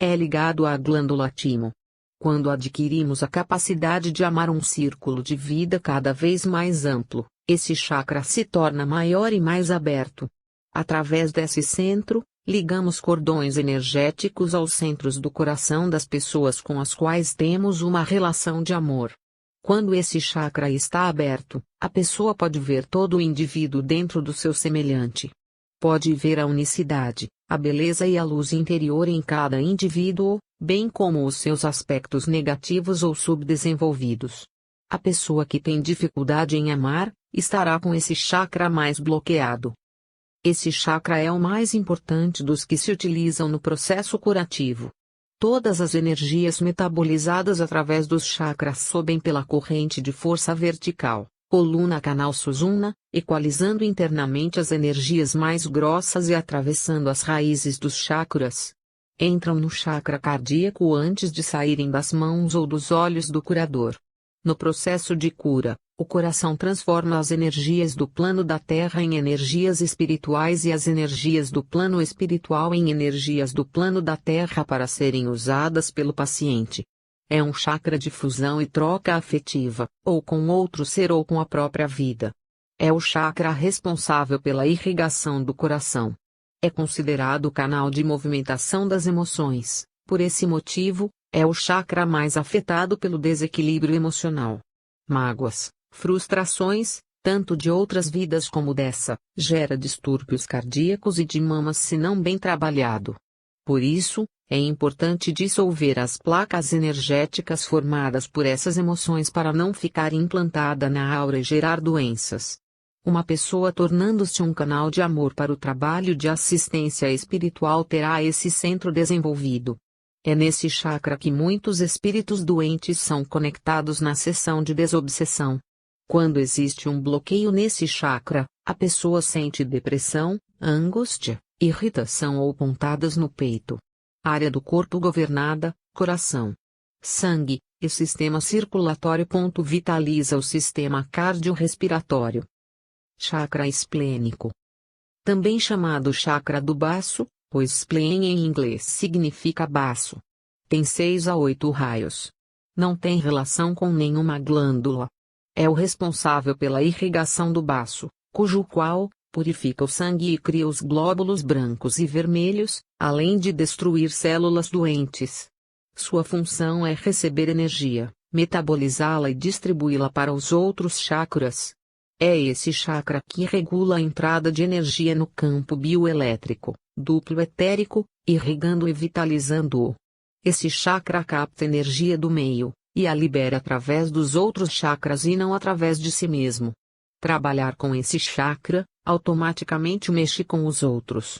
É ligado à glândula timo. Quando adquirimos a capacidade de amar um círculo de vida cada vez mais amplo, esse chakra se torna maior e mais aberto. Através desse centro, ligamos cordões energéticos aos centros do coração das pessoas com as quais temos uma relação de amor. Quando esse chakra está aberto, a pessoa pode ver todo o indivíduo dentro do seu semelhante. Pode ver a unicidade, a beleza e a luz interior em cada indivíduo, bem como os seus aspectos negativos ou subdesenvolvidos. A pessoa que tem dificuldade em amar, estará com esse chakra mais bloqueado. Esse chakra é o mais importante dos que se utilizam no processo curativo. Todas as energias metabolizadas através dos chakras sobem pela corrente de força vertical, coluna canal Sushumna, equalizando internamente as energias mais grossas e atravessando as raízes dos chakras. Entram no chakra cardíaco antes de saírem das mãos ou dos olhos do curador. No processo de cura, o coração transforma as energias do plano da Terra em energias espirituais e as energias do plano espiritual em energias do plano da Terra para serem usadas pelo paciente. É um chakra de fusão e troca afetiva, ou com outro ser ou com a própria vida. É o chakra responsável pela irrigação do coração. É considerado o canal de movimentação das emoções, por esse motivo, é o chakra mais afetado pelo desequilíbrio emocional. Mágoas, frustrações, tanto de outras vidas como dessa, gera distúrbios cardíacos e de mamas se não bem trabalhado. Por isso, é importante dissolver as placas energéticas formadas por essas emoções para não ficar implantada na aura e gerar doenças. Uma pessoa tornando-se um canal de amor para o trabalho de assistência espiritual terá esse centro desenvolvido. É nesse chakra que muitos espíritos doentes são conectados na sessão de desobsessão. Quando existe um bloqueio nesse chakra, a pessoa sente depressão, angústia, irritação ou pontadas no peito. Área do corpo governada, coração, sangue e sistema circulatório. Vitaliza o sistema cardiorrespiratório. Chakra esplênico. Também chamado chakra do baço, pois spleen em inglês significa baço. Tem 6 a 8 raios. Não tem relação com nenhuma glândula. É o responsável pela irrigação do baço, cujo qual purifica o sangue e cria os glóbulos brancos e vermelhos, além de destruir células doentes. Sua função é receber energia, metabolizá-la e distribuí-la para os outros chakras. É esse chakra que regula a entrada de energia no campo bioelétrico, duplo etérico, irrigando e vitalizando-o. Esse chakra capta energia do meio, e a libera através dos outros chakras e não através de si mesmo. Trabalhar com esse chakra, automaticamente mexe com os outros.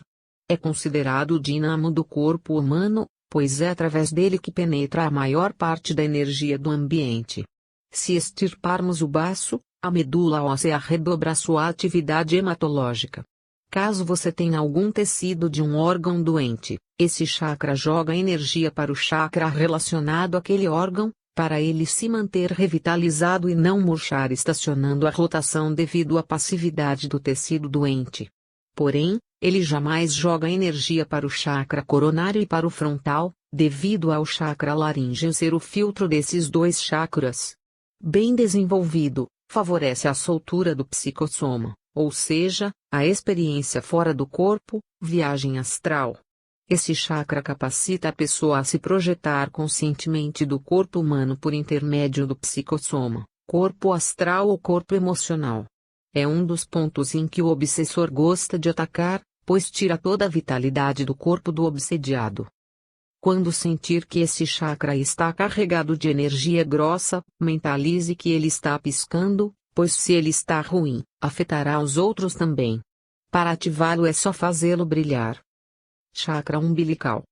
É considerado o dínamo do corpo humano, pois é através dele que penetra a maior parte da energia do ambiente. Se extirparmos o baço, a medula óssea redobra sua atividade hematológica. Caso você tenha algum tecido de um órgão doente, esse chakra joga energia para o chakra relacionado àquele órgão, para ele se manter revitalizado e não murchar, estacionando a rotação devido à passividade do tecido doente. Porém, ele jamais joga energia para o chakra coronário e para o frontal, devido ao chakra laríngeo ser o filtro desses dois chakras. Bem desenvolvido, favorece a soltura do psicossoma, ou seja, a experiência fora do corpo, viagem astral. Esse chakra capacita a pessoa a se projetar conscientemente do corpo humano por intermédio do psicossoma, corpo astral ou corpo emocional. É um dos pontos em que o obsessor gosta de atacar, pois tira toda a vitalidade do corpo do obsediado. Quando sentir que esse chakra está carregado de energia grossa, mentalize que ele está piscando, pois se ele está ruim, afetará os outros também. Para ativá-lo é só fazê-lo brilhar. Chakra umbilical.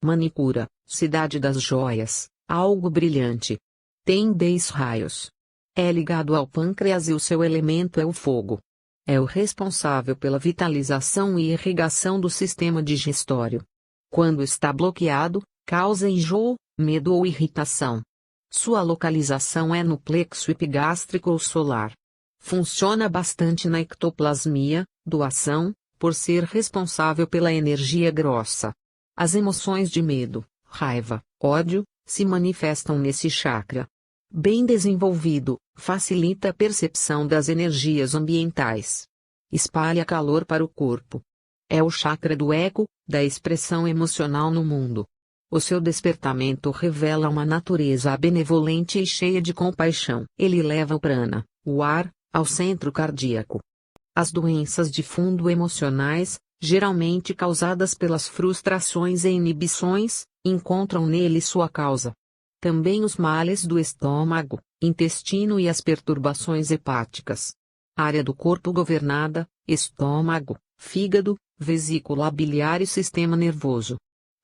Manicura, cidade das joias, algo brilhante. Tem 10 raios. É ligado ao pâncreas e o seu elemento é o fogo. É o responsável pela vitalização e irrigação do sistema digestório. Quando está bloqueado, causa enjoo, medo ou irritação. Sua localização é no plexo epigástrico ou solar. Funciona bastante na ectoplasmia, doação, por ser responsável pela energia grossa. As emoções de medo, raiva, ódio, se manifestam nesse chakra. Bem desenvolvido, facilita a percepção das energias ambientais. Espalha calor para o corpo. É o chakra do eco, da expressão emocional no mundo. O seu despertamento revela uma natureza benevolente e cheia de compaixão. Ele leva o prana, o ar, ao centro cardíaco. As doenças de fundo emocionais, geralmente causadas pelas frustrações e inibições, encontram nele sua causa. Também os males do estômago, intestino e as perturbações hepáticas. Área do corpo governada: estômago, fígado, vesícula biliar e sistema nervoso.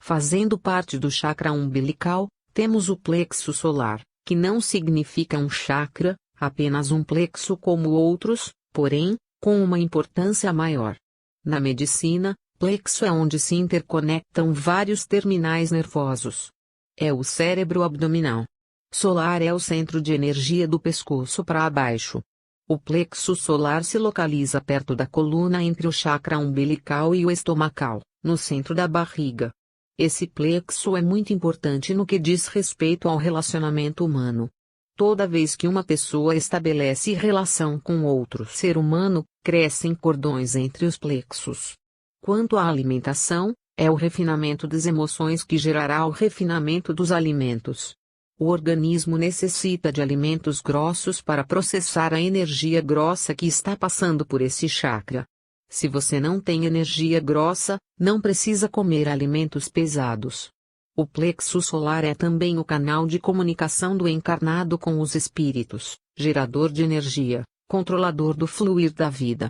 Fazendo parte do chakra umbilical, temos o plexo solar, que não significa um chakra, apenas um plexo como outros, porém, com uma importância maior. Na medicina, plexo é onde se interconectam vários terminais nervosos. É o cérebro abdominal. Solar é o centro de energia do pescoço para baixo. O plexo solar se localiza perto da coluna entre o chakra umbilical e o estomacal, no centro da barriga. Esse plexo é muito importante no que diz respeito ao relacionamento humano. Toda vez que uma pessoa estabelece relação com outro ser humano, crescem cordões entre os plexos. Quanto à alimentação, é o refinamento das emoções que gerará o refinamento dos alimentos. O organismo necessita de alimentos grossos para processar a energia grossa que está passando por esse chakra. Se você não tem energia grossa, não precisa comer alimentos pesados. O plexo solar é também o canal de comunicação do encarnado com os espíritos, gerador de energia, controlador do fluir da vida.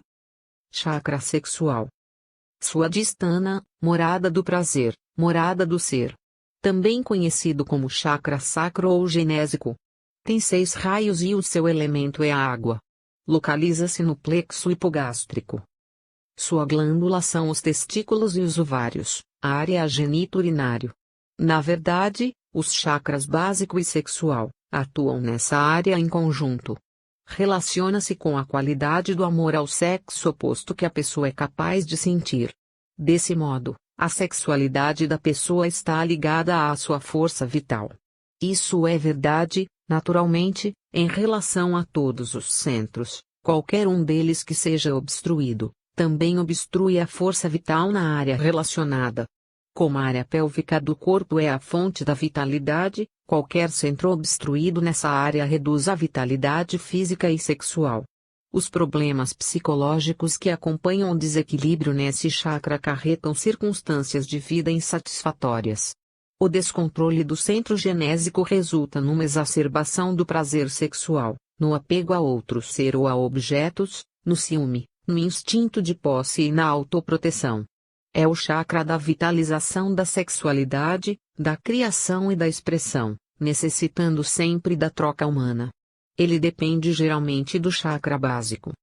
Chakra sexual. Swadhisthana, morada do prazer, morada do ser. Também conhecido como chakra sacro ou genésico. Tem 6 raios e o seu elemento é a água. Localiza-se no plexo hipogástrico. Sua glândula são os testículos e os ovários, a área geniturinário. Na verdade, os chakras básico e sexual atuam nessa área em conjunto. Relaciona-se com a qualidade do amor ao sexo oposto que a pessoa é capaz de sentir. Desse modo, a sexualidade da pessoa está ligada à sua força vital. Isso é verdade, naturalmente, em relação a todos os centros. Qualquer um deles que seja obstruído, também obstrui a força vital na área relacionada. Como a área pélvica do corpo é a fonte da vitalidade, qualquer centro obstruído nessa área reduz a vitalidade física e sexual. Os problemas psicológicos que acompanham o desequilíbrio nesse chakra acarretam circunstâncias de vida insatisfatórias. O descontrole do centro genésico resulta numa exacerbação do prazer sexual, no apego a outro ser ou a objetos, no ciúme, no instinto de posse e na autoproteção. É o chakra da vitalização da sexualidade, da criação e da expressão, necessitando sempre da troca humana. Ele depende geralmente do chakra básico.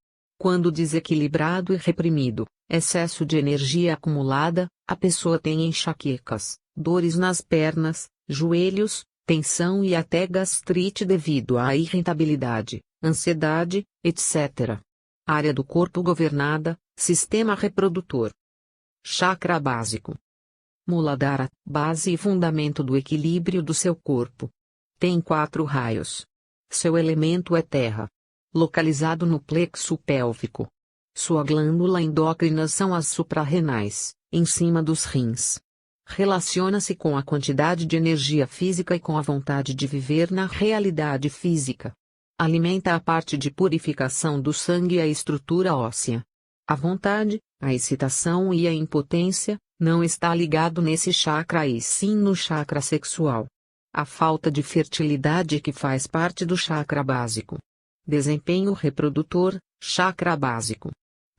Quando desequilibrado e reprimido, excesso de energia acumulada, a pessoa tem enxaquecas, dores nas pernas, joelhos, tensão e até gastrite devido à irritabilidade, ansiedade, etc. Área do corpo governada: sistema reprodutor. Chakra básico. Muladhara, base e fundamento do equilíbrio do seu corpo. Tem 4 raios. Seu elemento é terra. Localizado no plexo pélvico. Sua glândula endócrina são as suprarrenais, em cima dos rins. Relaciona-se com a quantidade de energia física e com a vontade de viver na realidade física. Alimenta a parte de purificação do sangue e a estrutura óssea. A vontade, a excitação e a impotência, não está ligado nesse chakra e sim no chakra sexual. A falta de fertilidade que faz parte do chakra básico. Desempenho reprodutor, chakra básico.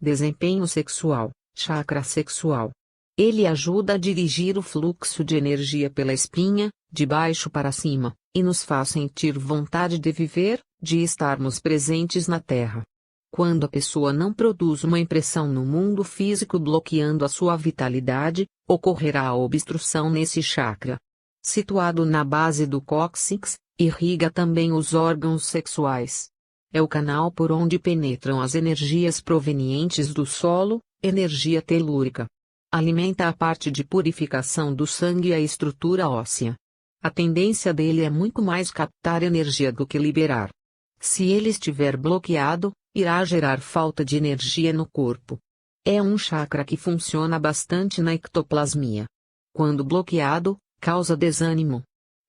Desempenho sexual, chakra sexual. Ele ajuda a dirigir o fluxo de energia pela espinha, de baixo para cima, e nos faz sentir vontade de viver, de estarmos presentes na Terra. Quando a pessoa não produz uma impressão no mundo físico bloqueando a sua vitalidade, ocorrerá a obstrução nesse chakra. Situado na base do cóccix, irriga também os órgãos sexuais. É o canal por onde penetram as energias provenientes do solo, energia telúrica. Alimenta a parte de purificação do sangue e a estrutura óssea. A tendência dele é muito mais captar energia do que liberar. Se ele estiver bloqueado, irá gerar falta de energia no corpo. É um chakra que funciona bastante na ectoplasmia. Quando bloqueado, causa desânimo.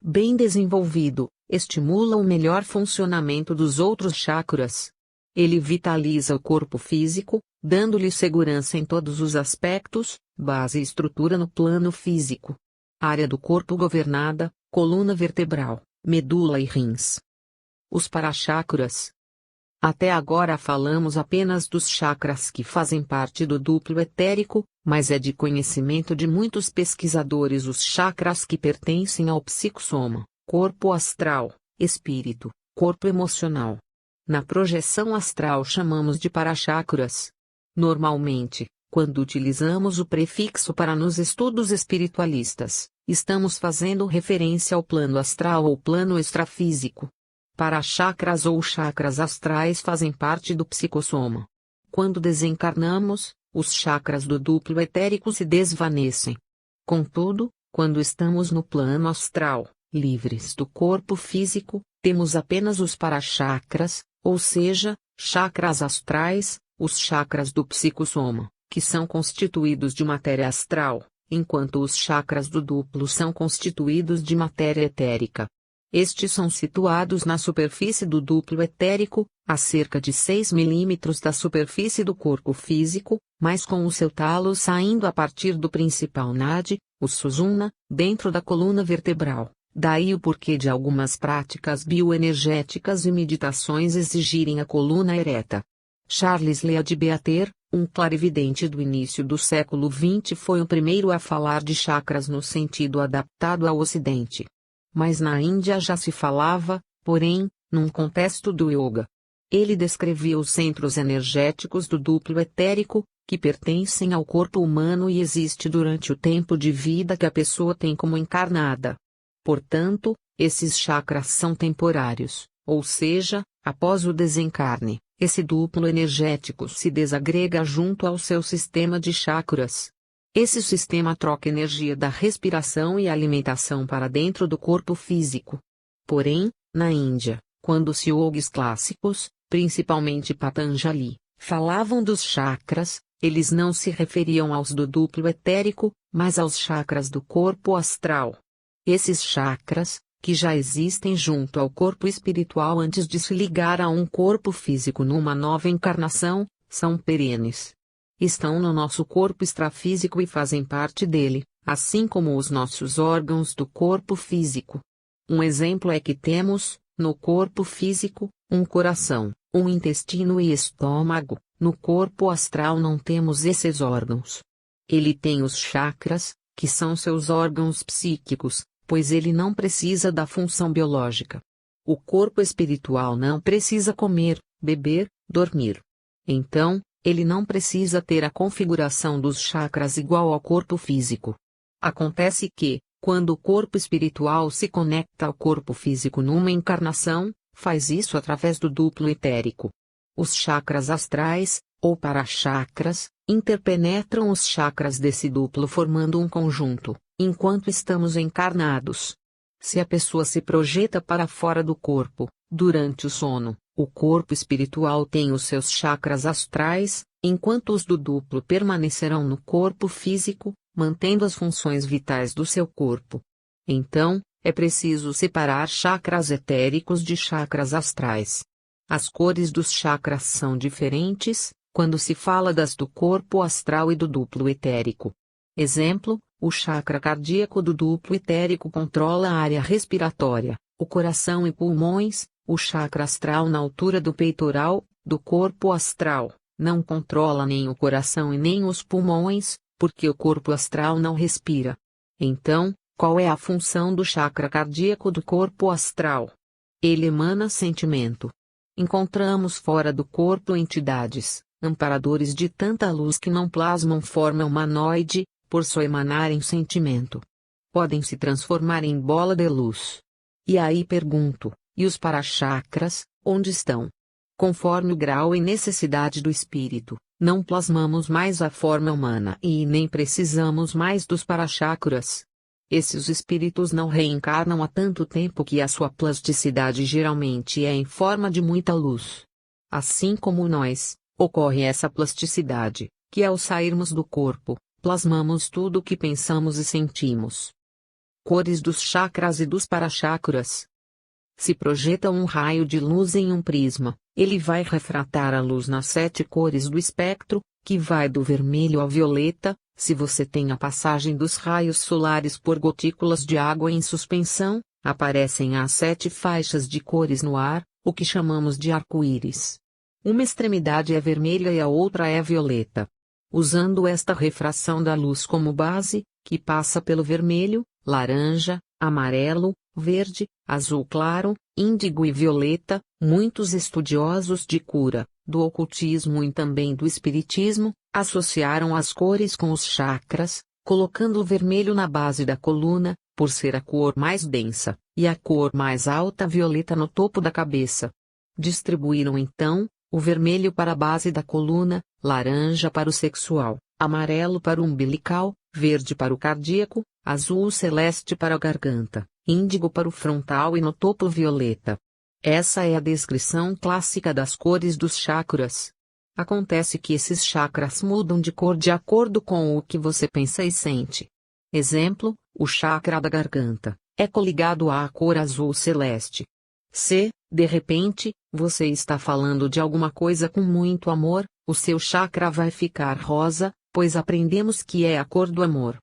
Bem desenvolvido, estimula o melhor funcionamento dos outros chakras. Ele vitaliza o corpo físico, dando-lhe segurança em todos os aspectos, base e estrutura no plano físico. Área do corpo governada, coluna vertebral, medula e rins. Os parachakras. Até agora falamos apenas dos chakras que fazem parte do duplo etérico, mas é de conhecimento de muitos pesquisadores os chakras que pertencem ao psicossoma, corpo astral, espírito, corpo emocional. Na projeção astral chamamos de parachakras. Normalmente, quando utilizamos o prefixo para nos estudos espiritualistas, estamos fazendo referência ao plano astral ou plano extrafísico. Parachakras ou chakras astrais fazem parte do psicossoma. Quando desencarnamos, os chakras do duplo etérico se desvanecem. Contudo, quando estamos no plano astral, livres do corpo físico, temos apenas os parachakras, ou seja, chakras astrais, os chakras do psicossoma, que são constituídos de matéria astral, enquanto os chakras do duplo são constituídos de matéria etérica. Estes são situados na superfície do duplo etérico, a cerca de 6 milímetros da superfície do corpo físico, mas com o seu talo saindo a partir do principal nadi, o Sushumna, dentro da coluna vertebral. Daí o porquê de algumas práticas bioenergéticas e meditações exigirem a coluna ereta. Charles Lea de Beater, um clarividente do início do século XX, foi o primeiro a falar de chakras no sentido adaptado ao Ocidente. Mas na Índia já se falava, porém, num contexto do yoga. Ele descrevia os centros energéticos do duplo etérico, que pertencem ao corpo humano e existe durante o tempo de vida que a pessoa tem como encarnada. Portanto, esses chakras são temporários, ou seja, após o desencarne, esse duplo energético se desagrega junto ao seu sistema de chakras. Esse sistema troca energia da respiração e alimentação para dentro do corpo físico. Porém, na Índia, quando os yogis clássicos, principalmente Patanjali, falavam dos chakras, eles não se referiam aos do duplo etérico, mas aos chakras do corpo astral. Esses chakras, que já existem junto ao corpo espiritual antes de se ligar a um corpo físico numa nova encarnação, são perenes. Estão no nosso corpo extrafísico e fazem parte dele, assim como os nossos órgãos do corpo físico. Um exemplo é que temos, no corpo físico, um coração, um intestino e estômago. No corpo astral não temos esses órgãos. Ele tem os chakras, que são seus órgãos psíquicos, pois ele não precisa da função biológica. O corpo espiritual não precisa comer, beber, dormir. Então, ele não precisa ter a configuração dos chakras igual ao corpo físico. Acontece que, quando o corpo espiritual se conecta ao corpo físico numa encarnação, faz isso através do duplo etérico. Os chakras astrais, ou parachakras, interpenetram os chakras desse duplo formando um conjunto, enquanto estamos encarnados. Se a pessoa se projeta para fora do corpo, durante o sono, o corpo espiritual tem os seus chakras astrais, enquanto os do duplo permanecerão no corpo físico, mantendo as funções vitais do seu corpo. Então, é preciso separar chakras etéricos de chakras astrais. As cores dos chakras são diferentes, quando se fala das do corpo astral e do duplo etérico. Exemplo, o chakra cardíaco do duplo etérico controla a área respiratória, o coração e pulmões. O chakra astral na altura do peitoral, do corpo astral, não controla nem o coração e nem os pulmões, porque o corpo astral não respira. Então, qual é a função do chakra cardíaco do corpo astral? Ele emana sentimento. Encontramos fora do corpo entidades, amparadores de tanta luz que não plasmam forma humanoide, por só emanarem sentimento. Podem se transformar em bola de luz. E aí pergunto, e os parachakras, onde estão? Conforme o grau e necessidade do espírito, Não plasmamos mais a forma humana e nem precisamos mais dos parachakras. Esses espíritos não reencarnam há tanto tempo que a sua plasticidade geralmente é em forma de muita luz. Assim como nós, ocorre essa plasticidade, que ao sairmos do corpo, plasmamos tudo o que pensamos e sentimos. Cores dos chakras e dos parachakras. Se projeta um raio de luz em um prisma, ele vai refratar a luz nas 7 cores do espectro, que vai do vermelho ao violeta. Se você tem a passagem dos raios solares por gotículas de água em suspensão, aparecem as 7 faixas de cores no ar, o que chamamos de arco-íris. Uma extremidade é vermelha e a outra é violeta. Usando esta refração da luz como base, que passa pelo vermelho, laranja, amarelo, verde, azul claro, índigo e violeta, muitos estudiosos de cura, do ocultismo e também do espiritismo, associaram as cores com os chakras, colocando o vermelho na base da coluna, por ser a cor mais densa, e a cor mais alta violeta no topo da cabeça. Distribuíram então, o vermelho para a base da coluna, laranja para o sexual, amarelo para o umbilical, verde para o cardíaco, azul celeste para a garganta, índigo para o frontal e no topo violeta. Essa é a descrição clássica das cores dos chakras. Acontece que esses chakras mudam de cor de acordo com o que você pensa e sente. Exemplo, o chakra da garganta é coligado à cor azul celeste. Se, de repente, você está falando de alguma coisa com muito amor, o seu chakra vai ficar rosa, pois aprendemos que é a cor do amor.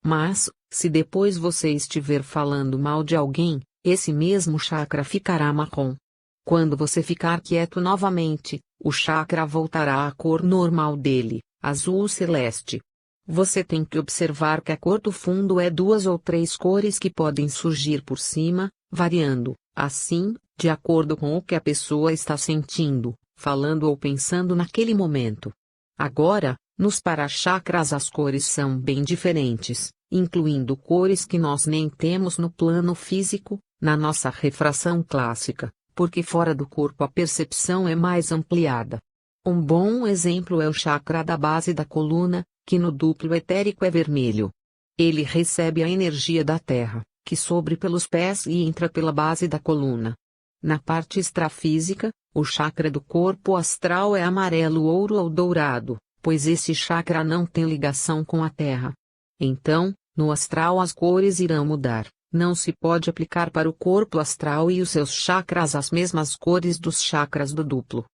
Mas, se depois você estiver falando mal de alguém, esse mesmo chakra ficará marrom. Quando você ficar quieto novamente, o chakra voltará à cor normal dele, azul celeste. Você tem que observar que a cor do fundo é 2 ou 3 cores que podem surgir por cima, variando, assim, de acordo com o que a pessoa está sentindo, falando ou pensando naquele momento. Agora, nos parachakras as cores são bem diferentes, incluindo cores que nós nem temos no plano físico, na nossa refração clássica, porque fora do corpo a percepção é mais ampliada. Um bom exemplo é o chakra da base da coluna, que no duplo etérico é vermelho. Ele recebe a energia da terra, que sobe pelos pés e entra pela base da coluna. Na parte extrafísica, o chakra do corpo astral é amarelo ouro ou dourado, pois esse chakra não tem ligação com a terra. Então, no astral as cores irão mudar. Não se pode aplicar para o corpo astral e os seus chakras as mesmas cores dos chakras do duplo.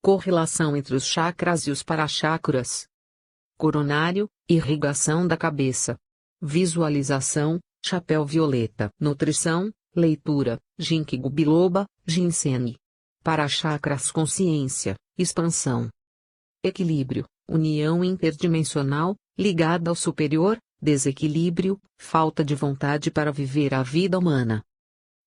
Correlação entre os chakras e os parachakras. Coronário, irrigação da cabeça. Visualização, chapéu violeta. Nutrição, leitura, ginkgo biloba, ginseng. Parachakras consciência, expansão. Equilíbrio, união interdimensional, ligada ao superior. Desequilíbrio, falta de vontade para viver a vida humana.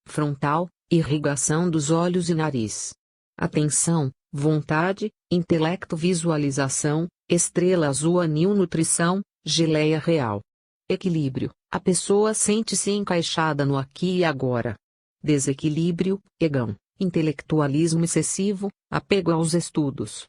Frontal, irrigação dos olhos e nariz. Atenção, vontade, intelecto, visualização, estrela azul, anil, nutrição, geleia real. Equilíbrio, a pessoa sente-se encaixada no aqui e agora. Desequilíbrio, egão, intelectualismo excessivo, apego aos estudos.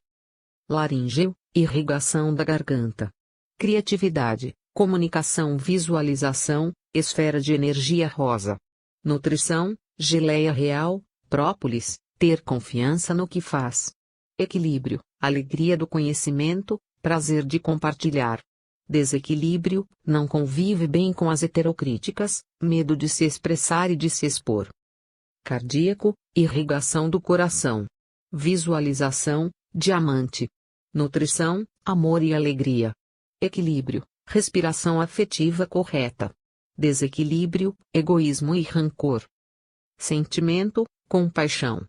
Laríngeo, irrigação da garganta. Criatividade, comunicação, visualização, esfera de energia rosa. Nutrição, geleia real, própolis, ter confiança no que faz. Equilíbrio, alegria do conhecimento, prazer de compartilhar. Desequilíbrio, não convive bem com as heterocríticas, medo de se expressar e de se expor. Cardíaco, irrigação do coração. Visualização, diamante. Nutrição, amor e alegria. Equilíbrio, respiração afetiva correta. Desequilíbrio, egoísmo e rancor. Sentimento, compaixão.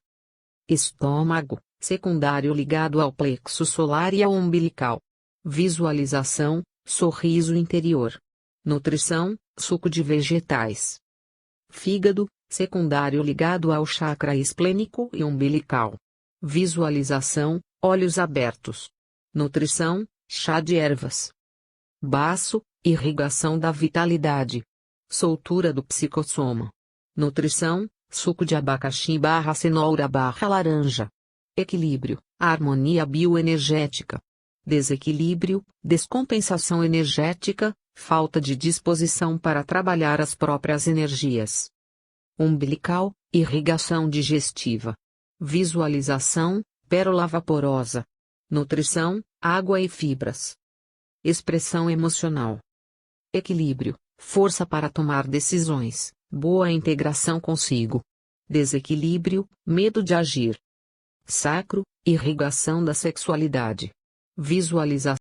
Estômago, secundário ligado ao plexo solar e ao umbilical. Visualização, sorriso interior. Nutrição, suco de vegetais. Fígado, secundário ligado ao chakra esplênico e umbilical. Visualização, olhos abertos. Nutrição, chá de ervas. Baço, irrigação da vitalidade. Soltura do psicossoma. Nutrição, suco de abacaxi / cenoura / laranja. Equilíbrio, harmonia bioenergética. desequilíbrio, descompensação energética, falta de disposição para trabalhar as próprias energias. Umbilical, irrigação digestiva. Visualização, pérola vaporosa. Nutrição, água e fibras. Expressão emocional. Equilíbrio, força para tomar decisões, boa integração consigo. Desequilíbrio, medo de agir. Sacro, irrigação da sexualidade. Visualização.